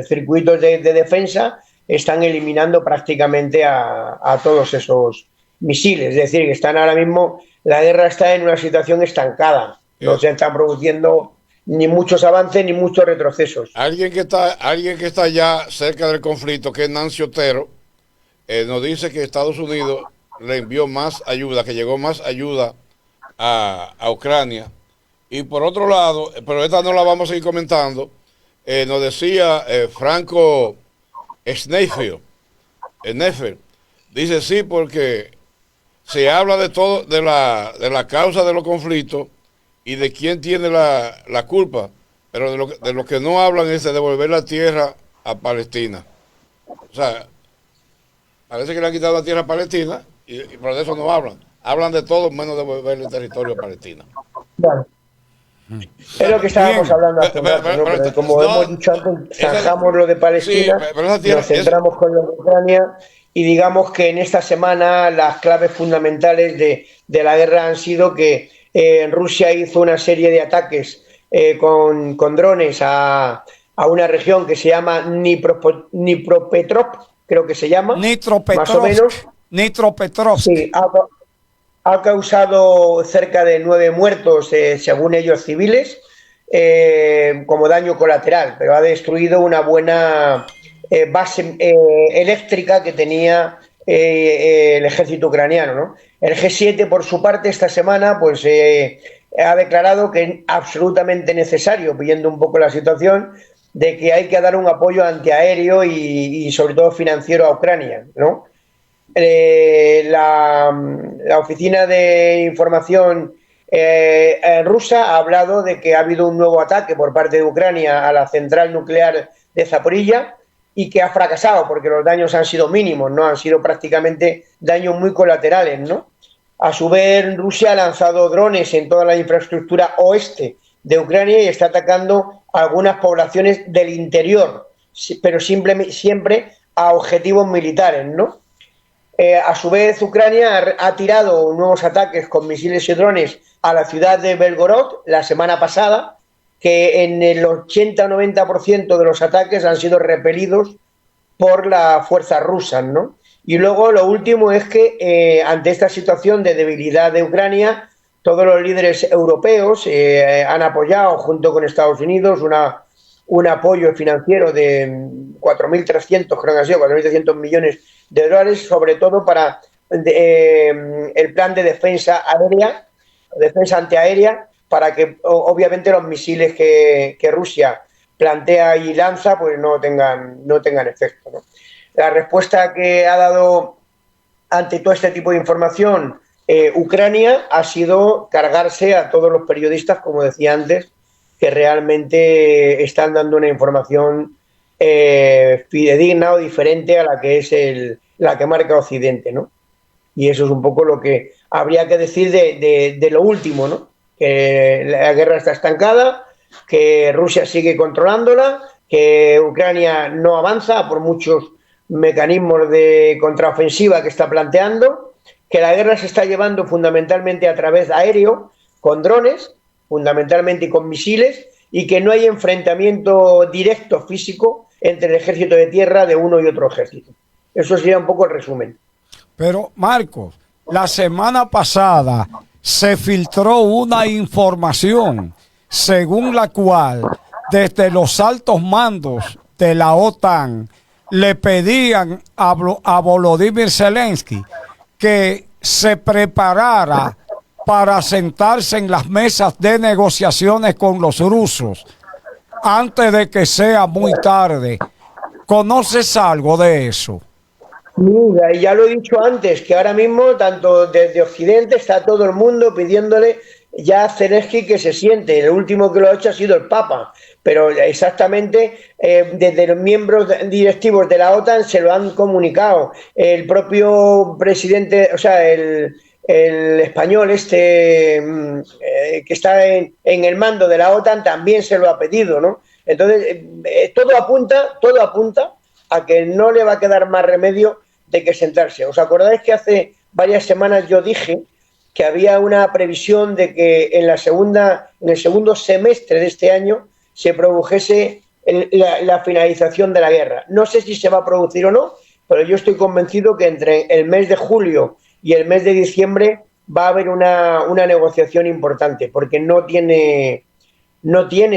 circuitos de defensa están eliminando prácticamente a todos esos misiles. Es decir, que están ahora mismo, la guerra está en una situación estancada. No se están produciendo ni muchos avances ni muchos retrocesos. Alguien que está ya cerca del conflicto, que es Nancy Otero, nos dice que Estados Unidos le envió más ayuda, que llegó más ayuda a Ucrania. Y por otro lado, pero esta no la vamos a ir comentando, nos decía Franco Schneifel, dice sí, porque se habla de todo, de la causa de los conflictos y de quién tiene la culpa, pero de lo que no hablan es de devolver la tierra a Palestina. O sea, parece que le han quitado la tierra a Palestina, pero de eso no hablan. Hablan de todo menos de devolver el territorio a Palestina. Claro. Es lo que estábamos hablando hace un rato, ¿no? Pero como hemos dicho antes, zanjamos lo de Palestina, sí, nos centramos con lo de Ucrania y digamos que en esta semana las claves fundamentales de la guerra han sido que Rusia hizo una serie de ataques con drones a una región que se llama Dnipropetrovsk, creo que se llama, más o menos. Dnipropetrovsk. Sí, ha causado cerca de 9 muertos, según ellos, civiles, como daño colateral, pero ha destruido una buena base eléctrica que tenía el ejército ucraniano, ¿no? El G7, por su parte, esta semana, pues ha declarado que es absolutamente necesario, viendo un poco la situación, de que hay que dar un apoyo antiaéreo y sobre todo financiero a Ucrania, ¿no? La oficina de información rusa ha hablado de que ha habido un nuevo ataque por parte de Ucrania a la central nuclear de Zaporilla y que ha fracasado porque los daños han sido mínimos, no han sido prácticamente daños muy colaterales, ¿no? A su vez, Rusia ha lanzado drones en toda la infraestructura oeste de Ucrania y está atacando algunas poblaciones del interior, pero siempre a objetivos militares, ¿no? A su vez, Ucrania ha tirado nuevos ataques con misiles y drones a la ciudad de Belgorod la semana pasada, que en el 80 o 90% de los ataques han sido repelidos por las fuerzas rusas, ¿no? Y luego lo último es que ante esta situación de debilidad de Ucrania, todos los líderes europeos han apoyado, junto con Estados Unidos, un apoyo financiero de 4.300, creo que han sido 4.300 millones de dólares, sobre todo para el plan de defensa aérea, defensa antiaérea, para que obviamente los misiles que Rusia plantea y lanza pues no tengan efecto, ¿no? La respuesta que ha dado ante todo este tipo de información Ucrania ha sido cargarse a todos los periodistas, como decía antes, que realmente están dando una información fidedigna o diferente a la que es la que marca Occidente, ¿no? Y eso es un poco lo que habría que decir de lo último, ¿no? Que la guerra está estancada, que Rusia sigue controlándola, que Ucrania no avanza por muchos mecanismos de contraofensiva que está planteando, que la guerra se está llevando fundamentalmente a través de aéreo, con drones, fundamentalmente y con misiles, y que no hay enfrentamiento directo físico entre el ejército de tierra de uno y otro ejército. Eso sería un poco el resumen. Pero, Marcos, la semana pasada se filtró una información según la cual desde los altos mandos de la OTAN le pedían a Volodymyr Zelensky que se preparara para sentarse en las mesas de negociaciones con los rusos antes de que sea muy tarde. ¿Conoces algo de eso? Mira, y ya lo he dicho antes, que ahora mismo, tanto desde Occidente, está todo el mundo pidiéndole ya a Zelensky que se siente. El último que lo ha hecho ha sido el Papa, pero exactamente desde los miembros directivos de la OTAN se lo han comunicado. El propio presidente, o sea, el español que está en el mando de la OTAN también se lo ha pedido, ¿no? Entonces, todo apunta a que no le va a quedar más remedio de que sentarse. ¿Os acordáis que hace varias semanas yo dije que había una previsión de que en el segundo semestre de este año se produjese la finalización de la guerra? No sé si se va a producir o no, pero yo estoy convencido que entre el mes de julio y el mes de diciembre va a haber una negociación importante, porque no tiene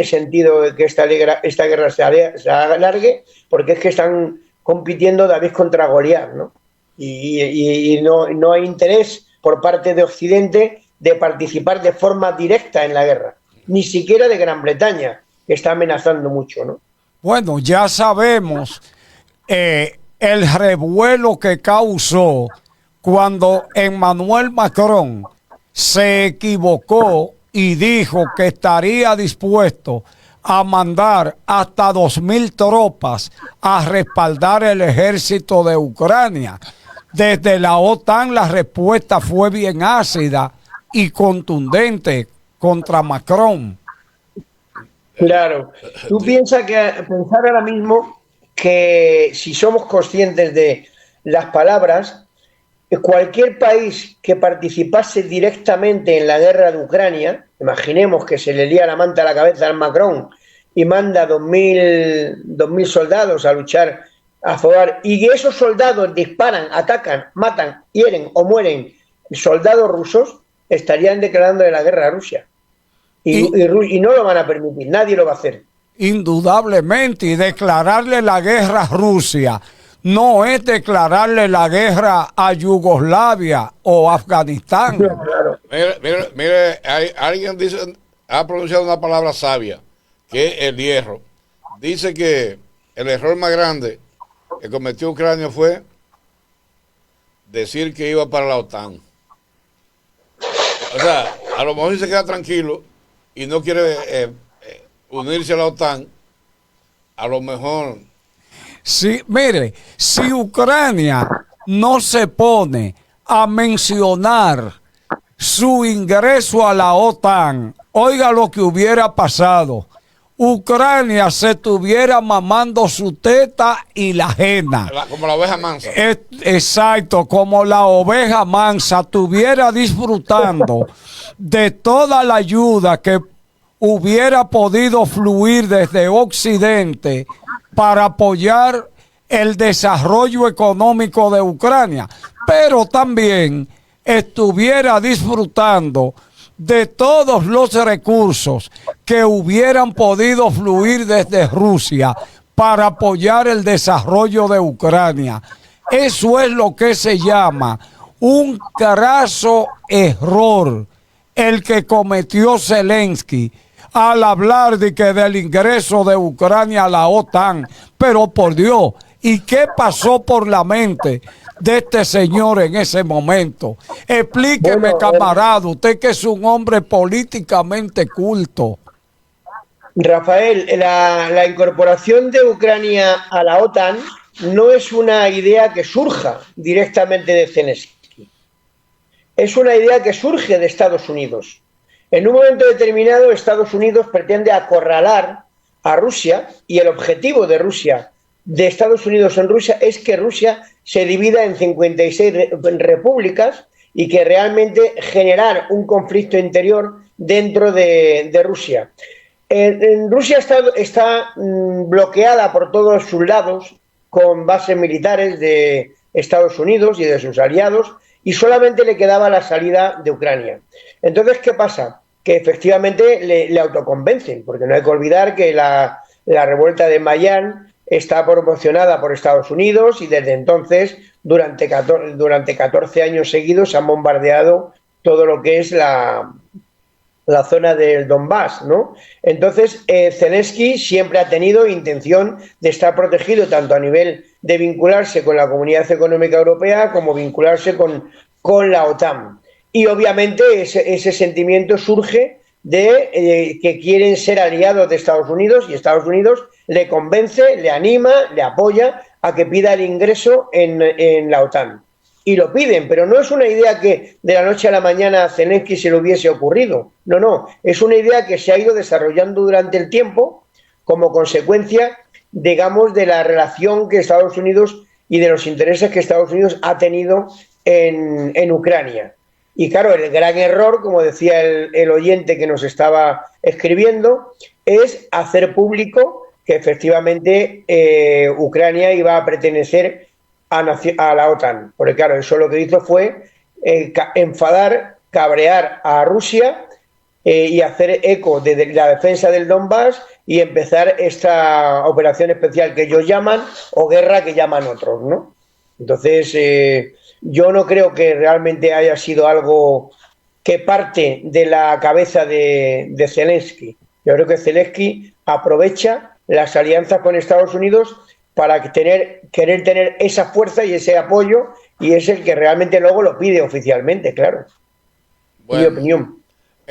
sentido que esta guerra se alargue, porque es que están compitiendo David contra Goliat, ¿no? y no hay interés por parte de Occidente de participar de forma directa en la guerra, ni siquiera de Gran Bretaña, que está amenazando mucho, ¿no? Bueno, ya sabemos el revuelo que causó cuando Emmanuel Macron se equivocó y dijo que estaría dispuesto a mandar hasta 2.000 tropas a respaldar el ejército de Ucrania. Desde la OTAN la respuesta fue bien ácida y contundente contra Macron. Claro. Tú pensar ahora mismo que si somos conscientes de las palabras, cualquier país que participase directamente en la guerra de Ucrania, imaginemos que se le lía la manta a la cabeza al Macron y manda 2.000 soldados a luchar a favor, y que esos soldados disparan, atacan, matan, hieren o mueren soldados rusos, estarían declarándole la guerra a Rusia. Y no lo van a permitir, nadie lo va a hacer. Indudablemente, y declararle la guerra a Rusia no es declararle la guerra a Yugoslavia o Afganistán. Claro. Mire, alguien ha pronunciado una palabra sabia, que es el hierro. Dice que el error más grande que cometió Ucrania fue decir que iba para la OTAN. O sea, a lo mejor se queda tranquilo y no quiere unirse a la OTAN, a lo mejor... Sí, mire, si Ucrania no se pone a mencionar su ingreso a la OTAN, oiga lo que hubiera pasado. Ucrania se estuviera mamando su teta y la ajena. Como la oveja mansa. Exacto, como la oveja mansa estuviera disfrutando de toda la ayuda que hubiera podido fluir desde Occidente para apoyar el desarrollo económico de Ucrania, pero también estuviera disfrutando de todos los recursos que hubieran podido fluir desde Rusia para apoyar el desarrollo de Ucrania. Eso es lo que se llama un craso error el que cometió Zelensky al hablar de que del ingreso de Ucrania a la OTAN. Pero por Dios, ¿y qué pasó por la mente de este señor en ese momento? Explíqueme, camarada, usted que es un hombre políticamente culto. Rafael, la incorporación de Ucrania a la OTAN no es una idea que surja directamente de Zelensky. Es una idea que surge de Estados Unidos. En un momento determinado, Estados Unidos pretende acorralar a Rusia, y el objetivo de Estados Unidos en Rusia es que Rusia se divida en 56 repúblicas y que realmente generar un conflicto interior dentro de Rusia. Rusia está bloqueada por todos sus lados con bases militares de Estados Unidos y de sus aliados, y solamente le quedaba la salida de Ucrania. Entonces, ¿qué pasa? Que efectivamente le autoconvencen, porque no hay que olvidar que la revuelta de Mayan está promocionada por Estados Unidos, y desde entonces, durante 14 años seguidos, han bombardeado todo lo que es la zona del Donbass, ¿no? Entonces, Zelensky siempre ha tenido intención de estar protegido tanto a nivel de vincularse con la Comunidad Económica Europea como vincularse con la OTAN. Y obviamente ese sentimiento surge de que quieren ser aliados de Estados Unidos, y Estados Unidos le convence, le anima, le apoya a que pida el ingreso en la OTAN. Y lo piden, pero no es una idea que de la noche a la mañana a Zelensky se le hubiese ocurrido. No, es una idea que se ha ido desarrollando durante el tiempo como consecuencia, digamos, de la relación que Estados Unidos y de los intereses que Estados Unidos ha tenido en Ucrania. Y claro, el gran error, como decía el oyente que nos estaba escribiendo, es hacer público que efectivamente Ucrania iba a pertenecer a la OTAN. Porque claro, eso lo que hizo fue enfadar, cabrear a Rusia y hacer eco de la defensa del Donbass y empezar esta operación especial que ellos llaman, o guerra que llaman otros, ¿no? Entonces, yo no creo que realmente haya sido algo que parte de la cabeza de Zelensky. Yo creo que Zelensky aprovecha las alianzas con Estados Unidos para querer tener esa fuerza y ese apoyo, y es el que realmente luego lo pide oficialmente, claro. Bueno, mi opinión.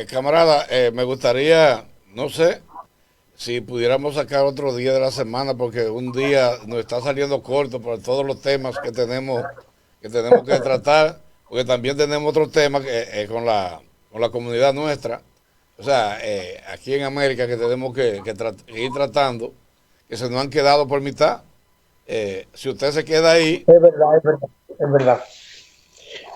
Camarada, me gustaría, no sé, si pudiéramos sacar otro día de la semana, porque un día nos está saliendo corto por todos los temas que tenemos que tratar, porque también tenemos otros temas que, con la comunidad nuestra, o sea, aquí en América, que tenemos que ir tratando, que se nos han quedado por mitad. Si usted se queda ahí... Es verdad, es verdad, es verdad.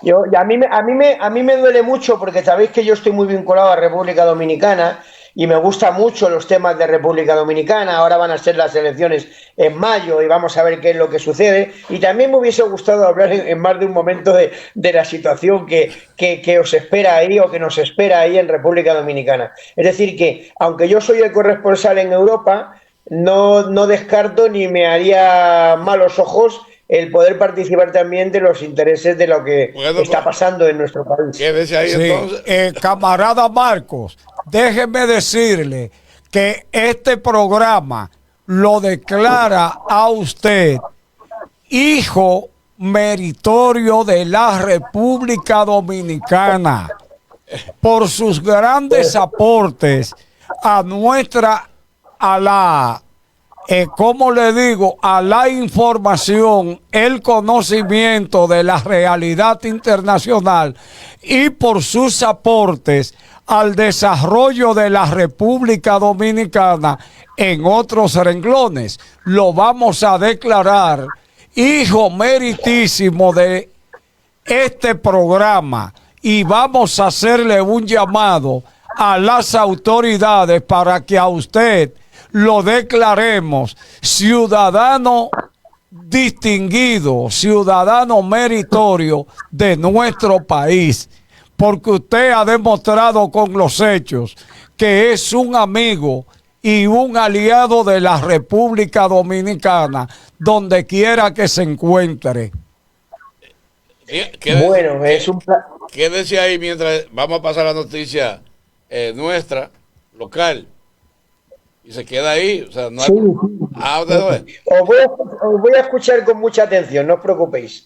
Y a mí me duele mucho, porque sabéis que yo estoy muy vinculado a República Dominicana y me gustan mucho los temas de República Dominicana. Ahora van a ser las elecciones en mayo y vamos a ver qué es lo que sucede. Y también me hubiese gustado hablar en más de un momento de la situación que os espera ahí, o que nos espera ahí en República Dominicana. Es decir, que aunque yo soy el corresponsal en Europa, no descarto ni me haría malos ojos el poder participar también de los intereses de lo que está pasando en nuestro país. Quédese ahí, sí, entonces. Camarada Marcos, déjeme decirle que este programa lo declara a usted hijo meritorio de la República Dominicana por sus grandes aportes a la ¿cómo le digo? A la información, el conocimiento de la realidad internacional, y por sus aportes al desarrollo de la República Dominicana en otros renglones. Lo vamos a declarar hijo meritísimo de este programa, y vamos a hacerle un llamado a las autoridades para que a usted lo declaremos ciudadano distinguido, ciudadano meritorio de nuestro país, porque usted ha demostrado con los hechos que es un amigo y un aliado de la República Dominicana, donde quiera que se encuentre. Bueno, es un quédese ahí mientras vamos a pasar la noticia nuestra, local. Y se queda ahí, o sea, no hay... Sí. Os voy a escuchar con mucha atención, no os preocupéis.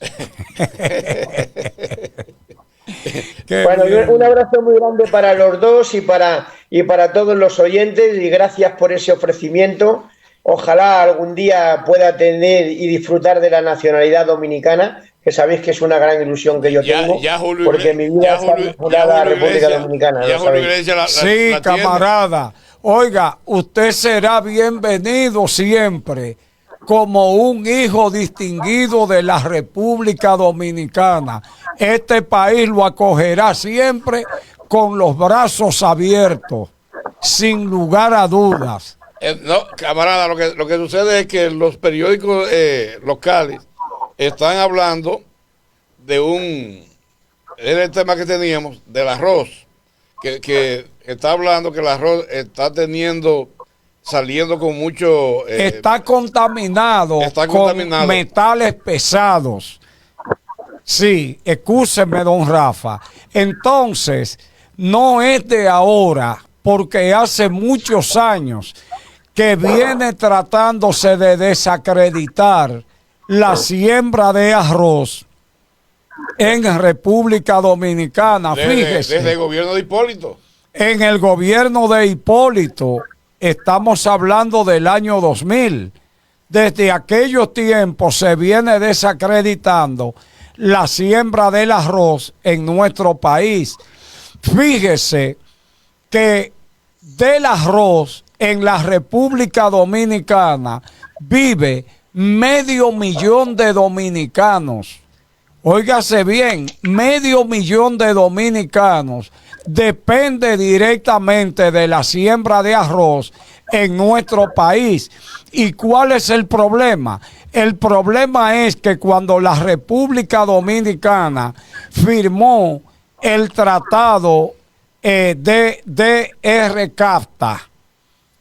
Bueno, un abrazo muy grande para los dos y para todos los oyentes, y gracias por ese ofrecimiento. Ojalá algún día pueda tener y disfrutar de la nacionalidad dominicana, que sabéis que es una gran ilusión que yo tengo, porque mi vida está vinculada a la República Dominicana. Sí, camarada. Oiga, usted será bienvenido siempre como un hijo distinguido de la República Dominicana. Este país lo acogerá siempre con los brazos abiertos, sin lugar a dudas. No, camarada, lo que sucede es que los periódicos locales están hablando de era el tema que teníamos, del arroz, que está hablando que el arroz está saliendo con mucho... está contaminado con metales pesados. Sí, excúseme, don Rafa. Entonces, no es de ahora, porque hace muchos años que viene tratándose de desacreditar la siembra de arroz en República Dominicana. Fíjese. Desde el gobierno de Hipólito. En el gobierno de Hipólito, estamos hablando del año 2000. Desde aquellos tiempos se viene desacreditando la siembra del arroz en nuestro país. Fíjese que del arroz en la República Dominicana vive 500,000 de dominicanos. Óigase bien, 500,000 de dominicanos depende directamente de la siembra de arroz en nuestro país. ¿Y cuál es el problema? El problema es que cuando la República Dominicana firmó el tratado de CAFTA,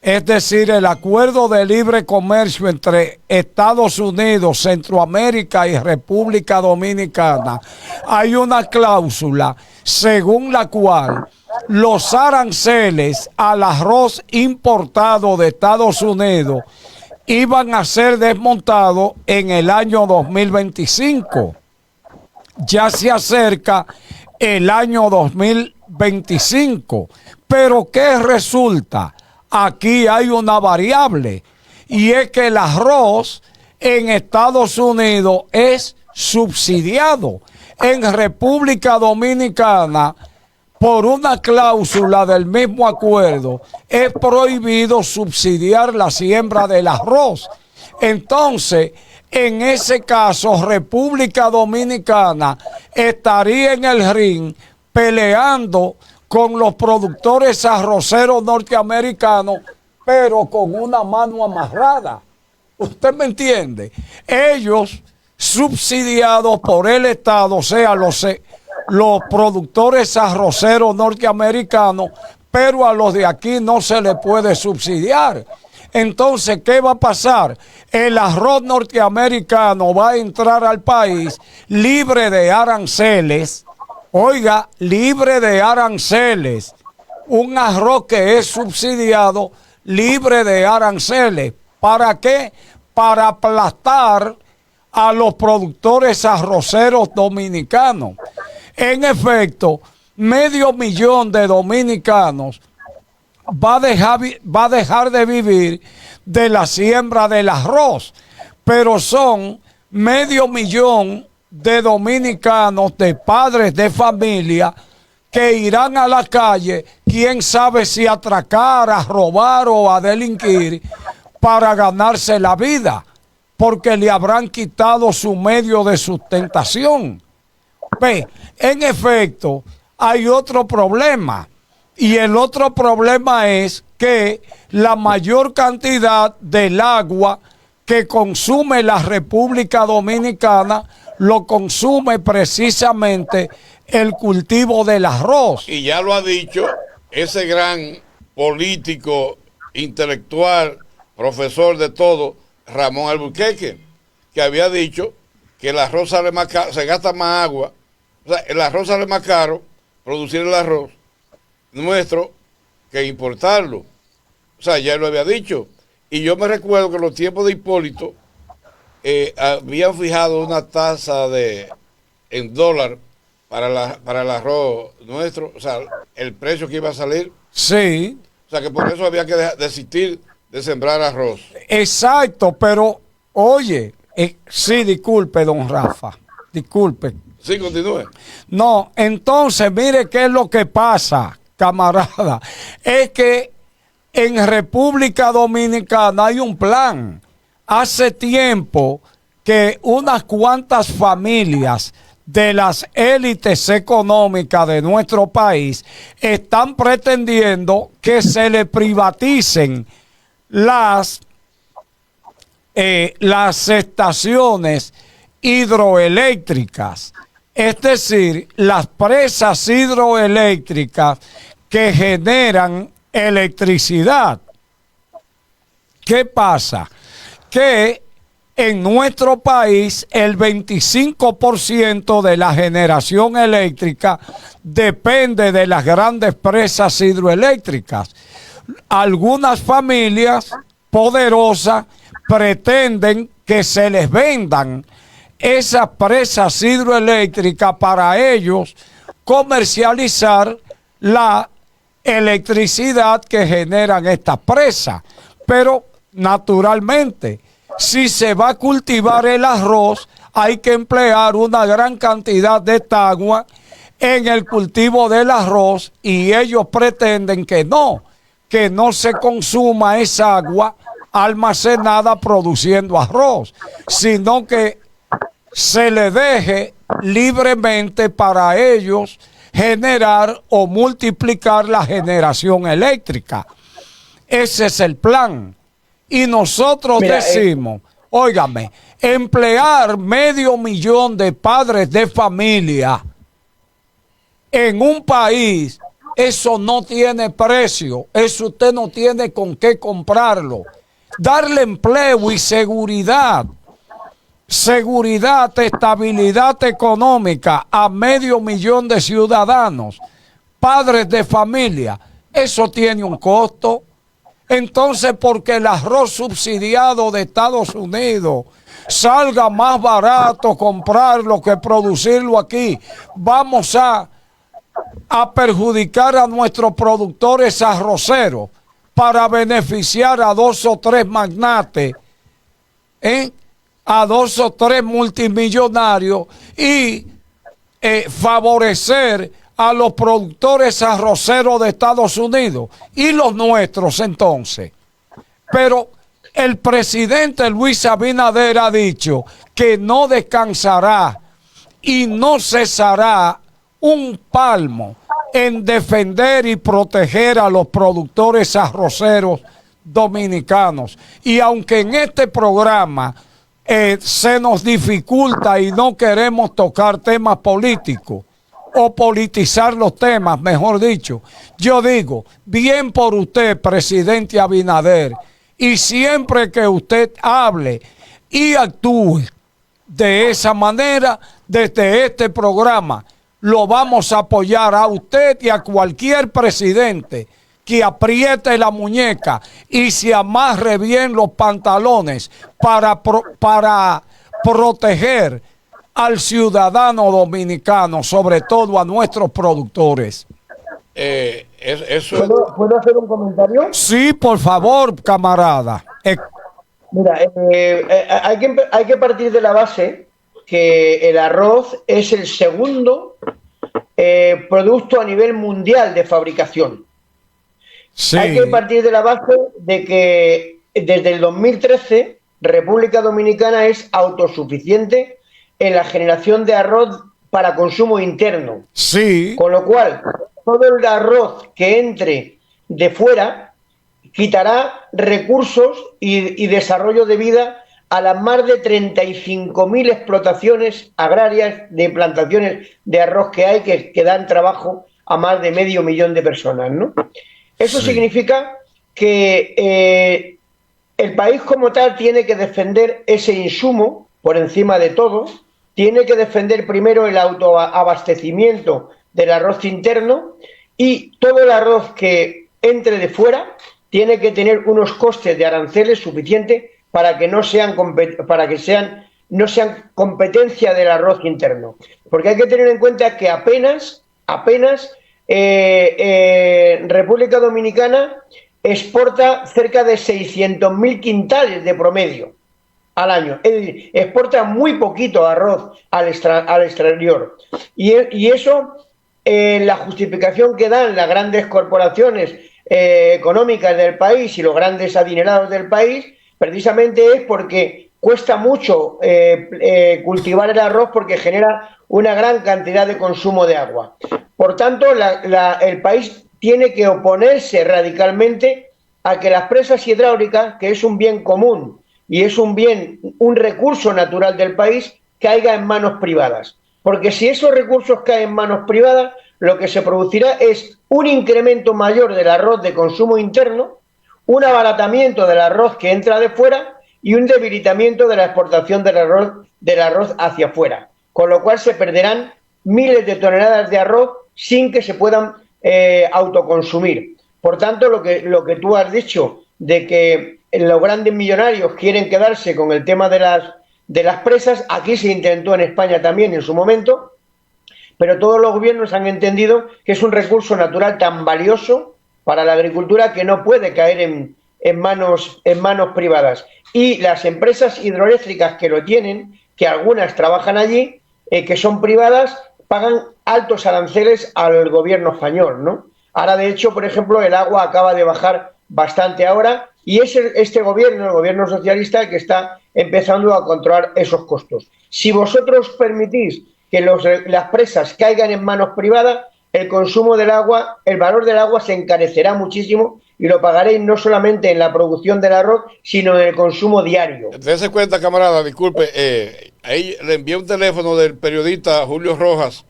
es decir, el acuerdo de libre comercio entre Estados Unidos, Centroamérica y República Dominicana, hay una cláusula según la cual los aranceles al arroz importado de Estados Unidos iban a ser desmontados en el año 2025. Ya se acerca el año 2025. Pero ¿qué resulta? Aquí hay una variable y es que el arroz en Estados Unidos es subsidiado. En República Dominicana, por una cláusula del mismo acuerdo, es prohibido subsidiar la siembra del arroz. Entonces, en ese caso, República Dominicana estaría en el ring peleando con los productores arroceros norteamericanos, pero con una mano amarrada. ¿Usted me entiende? Ellos, subsidiados por el Estado, o sea, los productores arroceros norteamericanos, pero a los de aquí no se les puede subsidiar. Entonces, ¿qué va a pasar? El arroz norteamericano va a entrar al país libre de aranceles. Oiga, libre de aranceles. Un arroz que es subsidiado, libre de aranceles. ¿Para qué? Para aplastar a los productores arroceros dominicanos. En efecto, 500,000 de dominicanos va a dejar de vivir de la siembra del arroz, pero son 500,000 de dominicanos, de padres de familia, que irán a la calle, quién sabe si a atracar, a robar o a delinquir para ganarse la vida, porque le habrán quitado su medio de sustentación. Ve, en efecto, hay otro problema, y el otro problema es que la mayor cantidad del agua que consume la República Dominicana lo consume precisamente el cultivo del arroz. Y ya lo ha dicho ese gran político, intelectual, profesor de todo, Ramón Alburquerque, que había dicho que el arroz sale más caro, se gasta más agua. O sea, el arroz sale más caro, producir el arroz nuestro, que importarlo. O sea, ya lo había dicho. Y yo me recuerdo que en los tiempos de Hipólito habían fijado una tasa en dólar para el arroz nuestro, o sea, el precio que iba a salir. Sí. O sea, que por eso había que desistir de sembrar arroz. Exacto, pero oye, sí, disculpe, don Rafa, disculpe. Sí, continúe. No, entonces, mire qué es lo que pasa, camarada. Es que en República Dominicana hay un plan. Hace tiempo que unas cuantas familias de las élites económicas de nuestro país están pretendiendo que se le privaticen las estaciones hidroeléctricas, es decir, las presas hidroeléctricas que generan electricidad. ¿Qué pasa? Que en nuestro país el 25% de la generación eléctrica depende de las grandes presas hidroeléctricas. Algunas familias poderosas pretenden que se les vendan esas presas hidroeléctricas para ellos comercializar la electricidad que generan estas presas. Pero naturalmente, si se va a cultivar el arroz, hay que emplear una gran cantidad de esta agua en el cultivo del arroz, y ellos pretenden que no se consuma esa agua almacenada produciendo arroz, sino que se le deje libremente para ellos generar o multiplicar la generación eléctrica. Ese es el plan. Y nosotros decimos, óigame, emplear 500,000 de padres de familia en un país eso no tiene precio, eso usted no tiene con qué comprarlo. Darle empleo y seguridad, estabilidad económica a 500,000 de ciudadanos, padres de familia, eso tiene un costo. Entonces, porque el arroz subsidiado de Estados Unidos salga más barato comprarlo que producirlo aquí, vamos a perjudicar a nuestros productores arroceros para beneficiar a 2 o 3 magnates, a 2 o 3 multimillonarios y favorecer a los productores arroceros de Estados Unidos y los nuestros entonces. Pero el presidente Luis Abinader ha dicho que no descansará y no cesará un palmo en defender y proteger a los productores arroceros dominicanos. Y aunque en este programa se nos dificulta y no queremos tocar temas políticos, o politizar los temas, mejor dicho, yo digo, bien por usted, presidente Abinader, y siempre que usted hable y actúe de esa manera, desde este programa, lo vamos a apoyar a usted y a cualquier presidente que apriete la muñeca y se amarre bien los pantalones para proteger al ciudadano dominicano, sobre todo a nuestros productores. ¿Puedo hacer un comentario? Sí, por favor, camarada. Mira, hay que partir de la base que el arroz es el segundo producto a nivel mundial de fabricación. Sí. Hay que partir de la base de que desde el 2013 República Dominicana es autosuficiente en la generación de arroz para consumo interno. Sí. Con lo cual, todo el arroz que entre de fuera quitará recursos y desarrollo de vida a las más de 35.000 explotaciones agrarias de plantaciones de arroz que hay que dan trabajo a más de 500,000 de personas, ¿no? Eso significa que el país como tal tiene que defender ese insumo por encima de todo. Tiene que defender primero el autoabastecimiento del arroz interno y todo el arroz que entre de fuera tiene que tener unos costes de aranceles suficientes para que no sean competencia del arroz interno. Porque hay que tener en cuenta que apenas República Dominicana exporta cerca de 600.000 quintales de promedio al año. Es decir, exporta muy poquito arroz al exterior. Y eso, la justificación que dan las grandes corporaciones económicas del país y los grandes adinerados del país, precisamente es porque cuesta mucho cultivar el arroz porque genera una gran cantidad de consumo de agua. Por tanto, el país tiene que oponerse radicalmente a que las presas hidráulicas, que es un bien común y es un recurso natural del país, caiga en manos privadas. Porque si esos recursos caen en manos privadas, lo que se producirá es un incremento mayor del arroz de consumo interno, un abaratamiento del arroz que entra de fuera y un debilitamiento de la exportación del arroz hacia afuera. Con lo cual se perderán miles de toneladas de arroz sin que se puedan autoconsumir. Por tanto, lo que tú has dicho de que los grandes millonarios quieren quedarse con el tema de las presas, aquí se intentó en España también en su momento, pero todos los gobiernos han entendido que es un recurso natural tan valioso para la agricultura que no puede caer en manos privadas. Y las empresas hidroeléctricas que lo tienen, que algunas trabajan allí, que son privadas, pagan altos aranceles al gobierno español, ¿no? Ahora, de hecho, por ejemplo, el agua acaba de bajar bastante ahora y es este gobierno, el gobierno socialista, que está empezando a controlar esos costos. Si vosotros permitís que las presas caigan en manos privadas, el consumo del agua, el valor del agua se encarecerá muchísimo y lo pagaréis no solamente en la producción del arroz, sino en el consumo diario. Dese cuenta, camarada, disculpe, ahí le envié un teléfono del periodista Julio Rojas,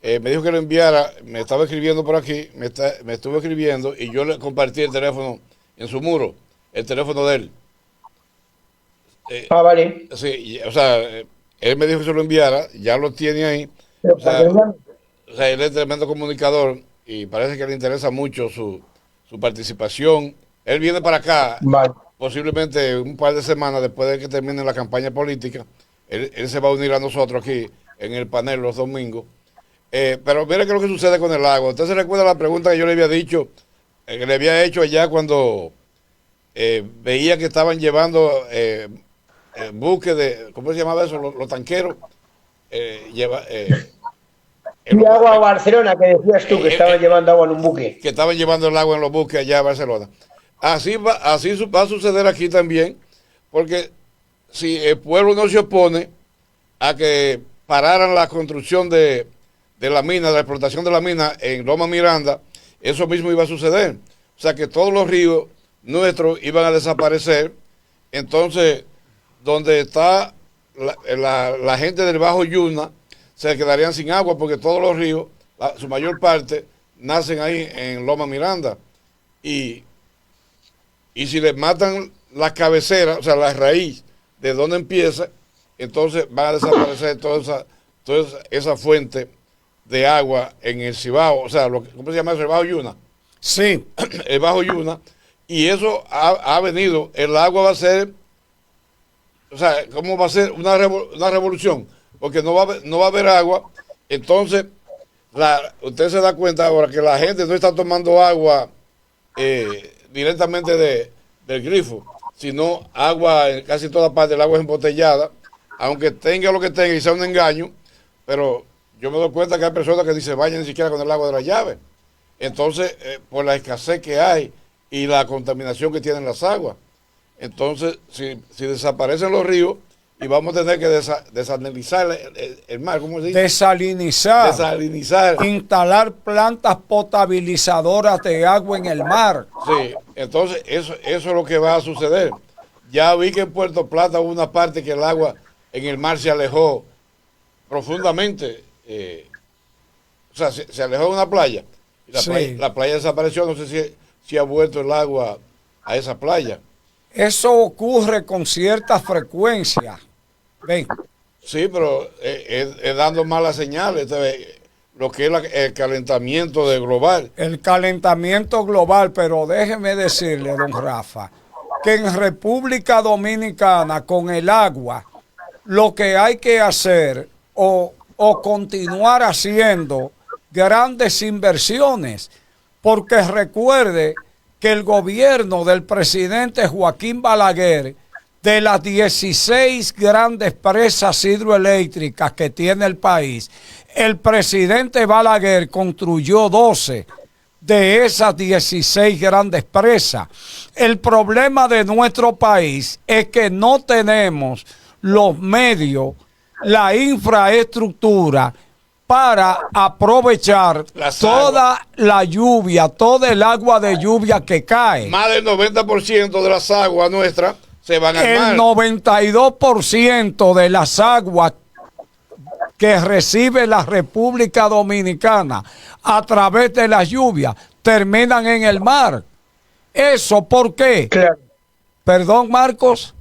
me dijo que lo enviara, me estaba escribiendo por aquí, me estuvo escribiendo y yo le compartí el teléfono en su muro, el teléfono de él. Vale. Sí, o sea, él me dijo que se lo enviara, ya lo tiene ahí. Pero O sea, él es tremendo comunicador y parece que le interesa mucho su participación. Él viene para acá, vale. posiblemente un par de semanas después de que termine la campaña política. Él se va a unir a nosotros aquí en el panel los domingos. Pero mira qué es lo que sucede con el agua. ¿Usted se recuerda la pregunta que yo le había dicho, que le había hecho allá cuando veía que estaban llevando buques de, ¿cómo se llamaba eso? Los tanqueros. Y agua a Barcelona, que decías tú, que estaban llevando agua en un buque. Que estaban llevando el agua en los buques allá a Barcelona. Así va a suceder aquí también, porque si el pueblo no se opone a que pararan la construcción de la mina, de la explotación de la mina en Loma Miranda, eso mismo iba a suceder. O sea que todos los ríos nuestros iban a desaparecer. Entonces, donde está la gente del Bajo Yuna, se quedarían sin agua porque todos los ríos, su mayor parte, nacen ahí en Loma Miranda. Y si le matan las cabeceras, o sea, la raíz de donde empieza, entonces van a desaparecer toda esa fuente de agua en el Cibao, o sea, ¿cómo se llama eso? El Bajo Yuna. Sí. El Bajo Yuna. Y eso ha venido, el agua va a ser, o sea, ¿cómo va a ser? Una revolución, porque no va a haber agua. Entonces, usted se da cuenta ahora que la gente no está tomando agua directamente del grifo, sino agua, en casi toda parte el agua es embotellada, aunque tenga lo que tenga y sea un engaño, pero yo me doy cuenta que hay personas que ni se bañan ni siquiera con el agua de la llave. Entonces, por la escasez que hay y la contaminación que tienen las aguas. Entonces, si desaparecen los ríos, y vamos a tener que desalinizar el mar, ¿cómo se dice? Desalinizar. Instalar plantas potabilizadoras de agua en el mar. Sí, entonces eso es lo que va a suceder. Ya vi que en Puerto Plata hubo una parte que el agua en el mar se alejó profundamente. O sea, se alejó de una playa. Y la playa desapareció, no sé si ha vuelto el agua a esa playa. Eso ocurre con cierta frecuencia. Ven. Sí, pero es dando malas señales. Lo que es el calentamiento global. El calentamiento global, pero déjeme decirle, don Rafa, que en República Dominicana con el agua, lo que hay que hacer o continuar haciendo grandes inversiones, porque recuerde que el gobierno del presidente Joaquín Balaguer, de las 16 grandes presas hidroeléctricas que tiene el país, el presidente Balaguer construyó 12 de esas 16 grandes presas. El problema de nuestro país es que no tenemos los medios, la infraestructura para aprovechar toda la lluvia, todo el agua de lluvia que cae. Más del 90% de las aguas nuestras se van al mar. El 92% de las aguas que recibe la República Dominicana a través de la lluvia terminan en el mar. ¿Eso por qué? Claro. Perdón, Marcos.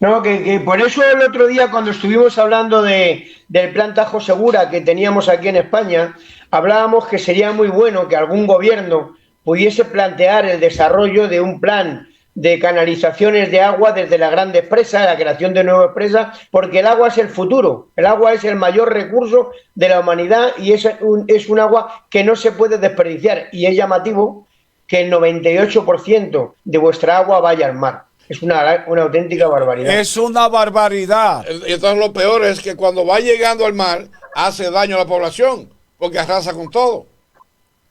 No, que por eso el otro día cuando estuvimos hablando del plan Tajo Segura que teníamos aquí en España, hablábamos que sería muy bueno que algún gobierno pudiese plantear el desarrollo de un plan de canalizaciones de agua desde las grandes presas, la creación de nuevas presas, porque el agua es el futuro, el agua es el mayor recurso de la humanidad y es un agua que no se puede desperdiciar, y es llamativo que el 98% de vuestra agua vaya al mar. Es una auténtica barbaridad. Es una barbaridad. Y entonces lo peor es que cuando va llegando al mar hace daño a la población, porque arrasa con todo.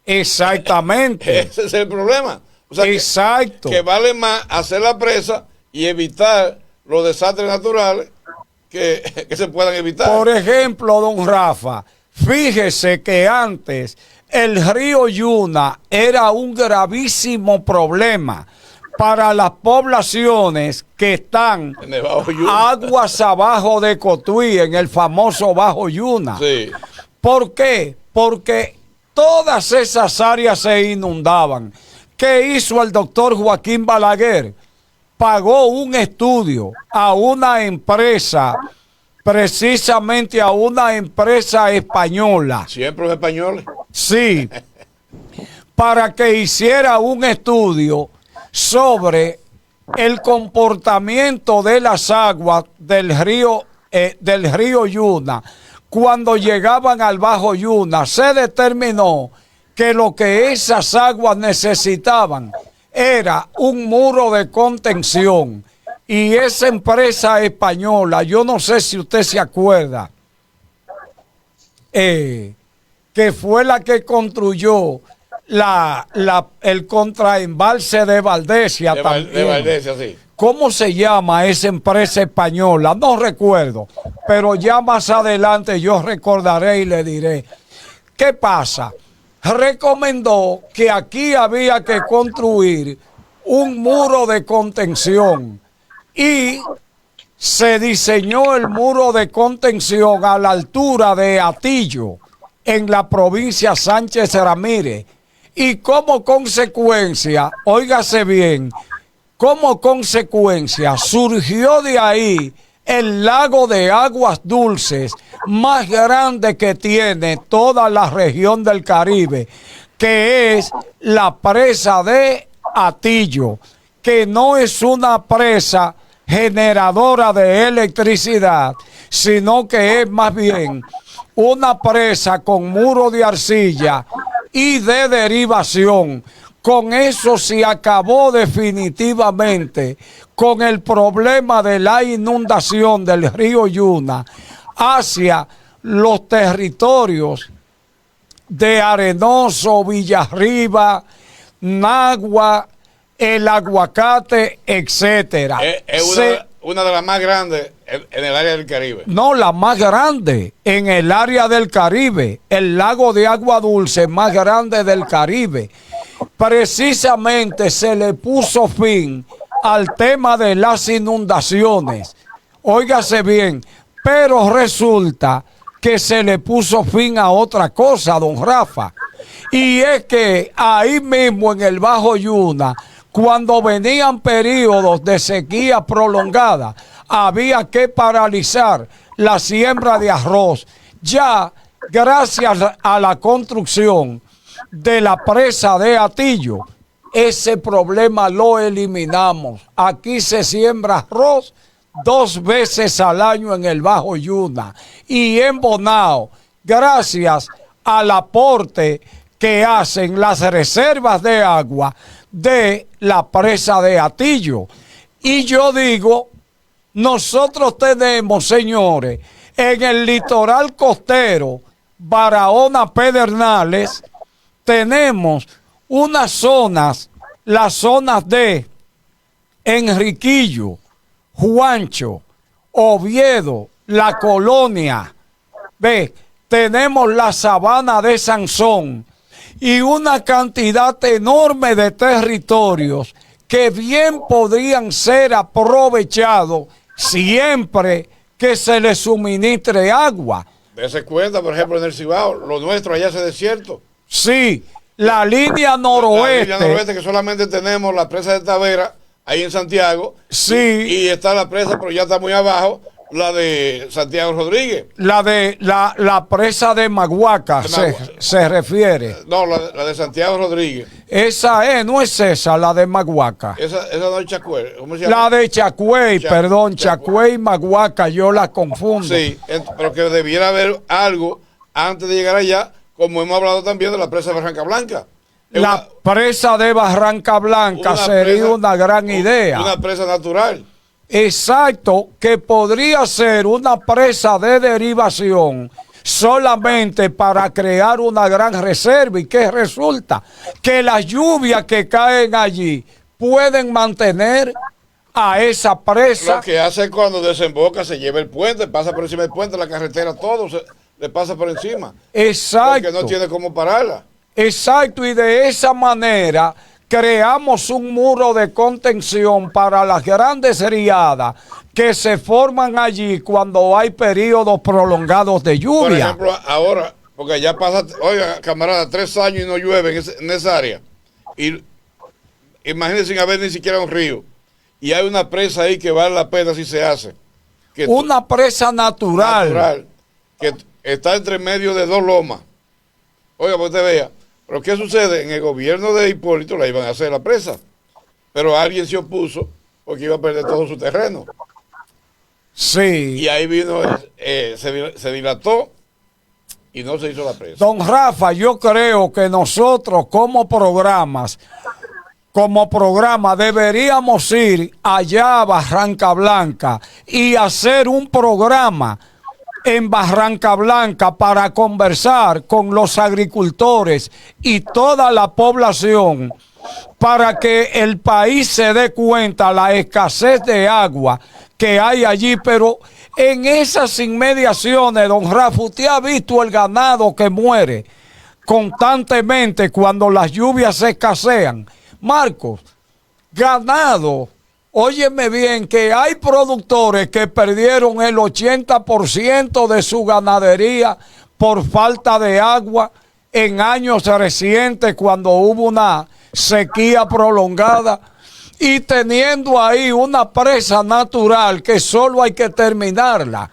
Exactamente. Ese es el problema. O sea, exacto. Que vale más hacer la presa y evitar los desastres naturales que se puedan evitar. Por ejemplo, don Rafa, fíjese que antes el río Yuna era un gravísimo problema para las poblaciones que están en el Bajo Yuna, aguas abajo de Cotuí, en el famoso Bajo Yuna. Sí. ¿Por qué? Porque todas esas áreas se inundaban. ¿Qué hizo el doctor Joaquín Balaguer? Pagó un estudio a una empresa, precisamente a una empresa española. Siempre los españoles. Sí, para que hiciera un estudio sobre el comportamiento de las aguas del río Yuna. Cuando llegaban al Bajo Yuna, se determinó que lo que esas aguas necesitaban era un muro de contención. Y esa empresa española, yo no sé si usted se acuerda, que fue la que construyó el contraembalse de Valdesia también. De Valdesia, sí. ¿Cómo se llama esa empresa española? No recuerdo, pero ya más adelante yo recordaré y le diré. ¿Qué pasa? Recomendó que aquí había que construir un muro de contención y se diseñó el muro de contención a la altura de Atillo, en la provincia Sánchez Ramírez. Y como consecuencia, óigase bien, como consecuencia surgió de ahí el lago de aguas dulces más grande que tiene toda la región del Caribe, que es la presa de Atillo, que no es una presa generadora de electricidad, sino que es más bien una presa con muro de arcilla y de derivación. Con eso se acabó definitivamente con el problema de la inundación del río Yuna hacia los territorios de Arenoso, Villarriba, Nagua, El Aguacate, etcétera. Es una de las más grandes en el área del Caribe. No, la más grande en el área del Caribe. El lago de agua dulce más grande del Caribe. Precisamente se le puso fin al tema de las inundaciones. Óigase bien, pero resulta que se le puso fin a otra cosa, don Rafa. Y es que ahí mismo en el Bajo Yuna, cuando venían periodos de sequía prolongada, había que paralizar la siembra de arroz. Ya, gracias a la construcción de la presa de Atillo, ese problema lo eliminamos. Aquí se siembra arroz 2 veces al año en el Bajo Yuna y en Bonao, gracias al aporte que hacen las reservas de agua de la presa de Atillo. Y yo digo, nosotros tenemos, señores, en el litoral costero, Barahona, Pedernales, tenemos unas zonas, las zonas de Enriquillo, Juancho, Oviedo, La Colonia, ve, tenemos la sabana de Sansón y una cantidad enorme de territorios que bien podrían ser aprovechados siempre que se les suministre agua. Dese cuenta, por ejemplo, en el Cibao, lo nuestro allá es desierto. Sí, la línea noroeste. La línea noroeste, que solamente tenemos la presa de Tavera, ahí en Santiago. Sí. Y está la presa, pero ya está muy abajo, la de Santiago Rodríguez. La de la presa de Maguaca se refiere. No, la de Santiago Rodríguez. Esa es, no es esa, la de Maguaca. Esa no es Chacue. ¿Cómo se llama? La de Chacue, perdón, Chacue y Maguaca, yo la confundo. Sí, pero que debiera haber algo antes de llegar allá, como hemos hablado también de la presa de Barranca Blanca. La presa de Barranca Blanca sería una gran idea. Una presa natural. Exacto, que podría ser una presa de derivación solamente para crear una gran reserva. ¿Y qué resulta? Que las lluvias que caen allí pueden mantener a esa presa. Lo que hace cuando desemboca, se lleva el puente, pasa por encima del puente, la carretera, todo le pasa por encima. Exacto. Porque no tiene cómo pararla. Exacto, y de esa manera creamos un muro de contención para las grandes riadas que se forman allí cuando hay periodos prolongados de lluvia. Por ejemplo, ahora Porque allá pasa, oiga, camarada, 3 años y no llueve en esa área. Y imagínense sin haber ni siquiera un río. Y hay una presa ahí que vale la pena si se hace. Una presa natural. Que está entre medio de 2 lomas. Oiga, pues usted vea. Pero ¿qué sucede? En el gobierno de Hipólito la iban a hacer la presa. Pero alguien se opuso porque iba a perder todo su terreno. Sí. Y ahí vino, se dilató y no se hizo la presa. Don Rafa, yo creo que nosotros como programa deberíamos ir allá a Barranca Blanca y hacer un programa en Barranca Blanca para conversar con los agricultores y toda la población para que el país se dé cuenta la escasez de agua que hay allí, pero en esas inmediaciones, don Rafa, usted ha visto el ganado que muere constantemente cuando las lluvias se escasean. Marcos, ganado, óyeme bien, que hay productores que perdieron el 80% de su ganadería por falta de agua en años recientes cuando hubo una sequía prolongada y teniendo ahí una presa natural que solo hay que terminarla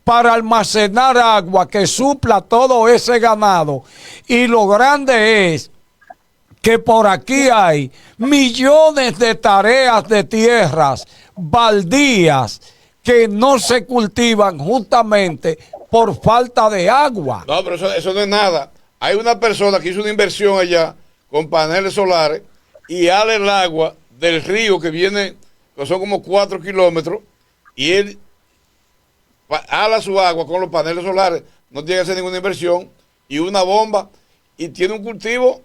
para almacenar agua que supla todo ese ganado. Y lo grande es que por aquí hay millones de tareas de tierras baldías que no se cultivan justamente por falta de agua. No, pero eso no es nada. Hay una persona que hizo una inversión allá con paneles solares y ala el agua del río que viene, que son como 4 kilómetros, y él ala su agua con los paneles solares, no tiene que hacer ninguna inversión, y una bomba, y tiene un cultivo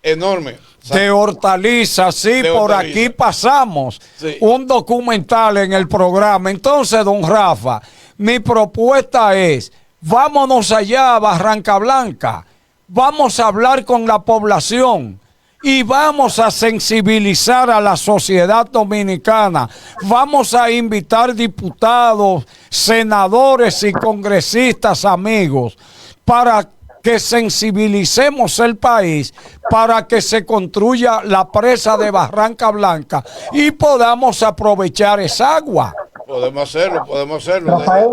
enorme. De hortalizas, sí, de por hortaliza. Aquí pasamos un documental en el programa. Entonces, don Rafa, mi propuesta es, vámonos allá a Barranca Blanca, vamos a hablar con la población y vamos a sensibilizar a la sociedad dominicana. Vamos a invitar diputados, senadores y congresistas amigos para que sensibilicemos el país para que se construya la presa de Barranca Blanca y podamos aprovechar esa agua. Podemos hacerlo. Rafael,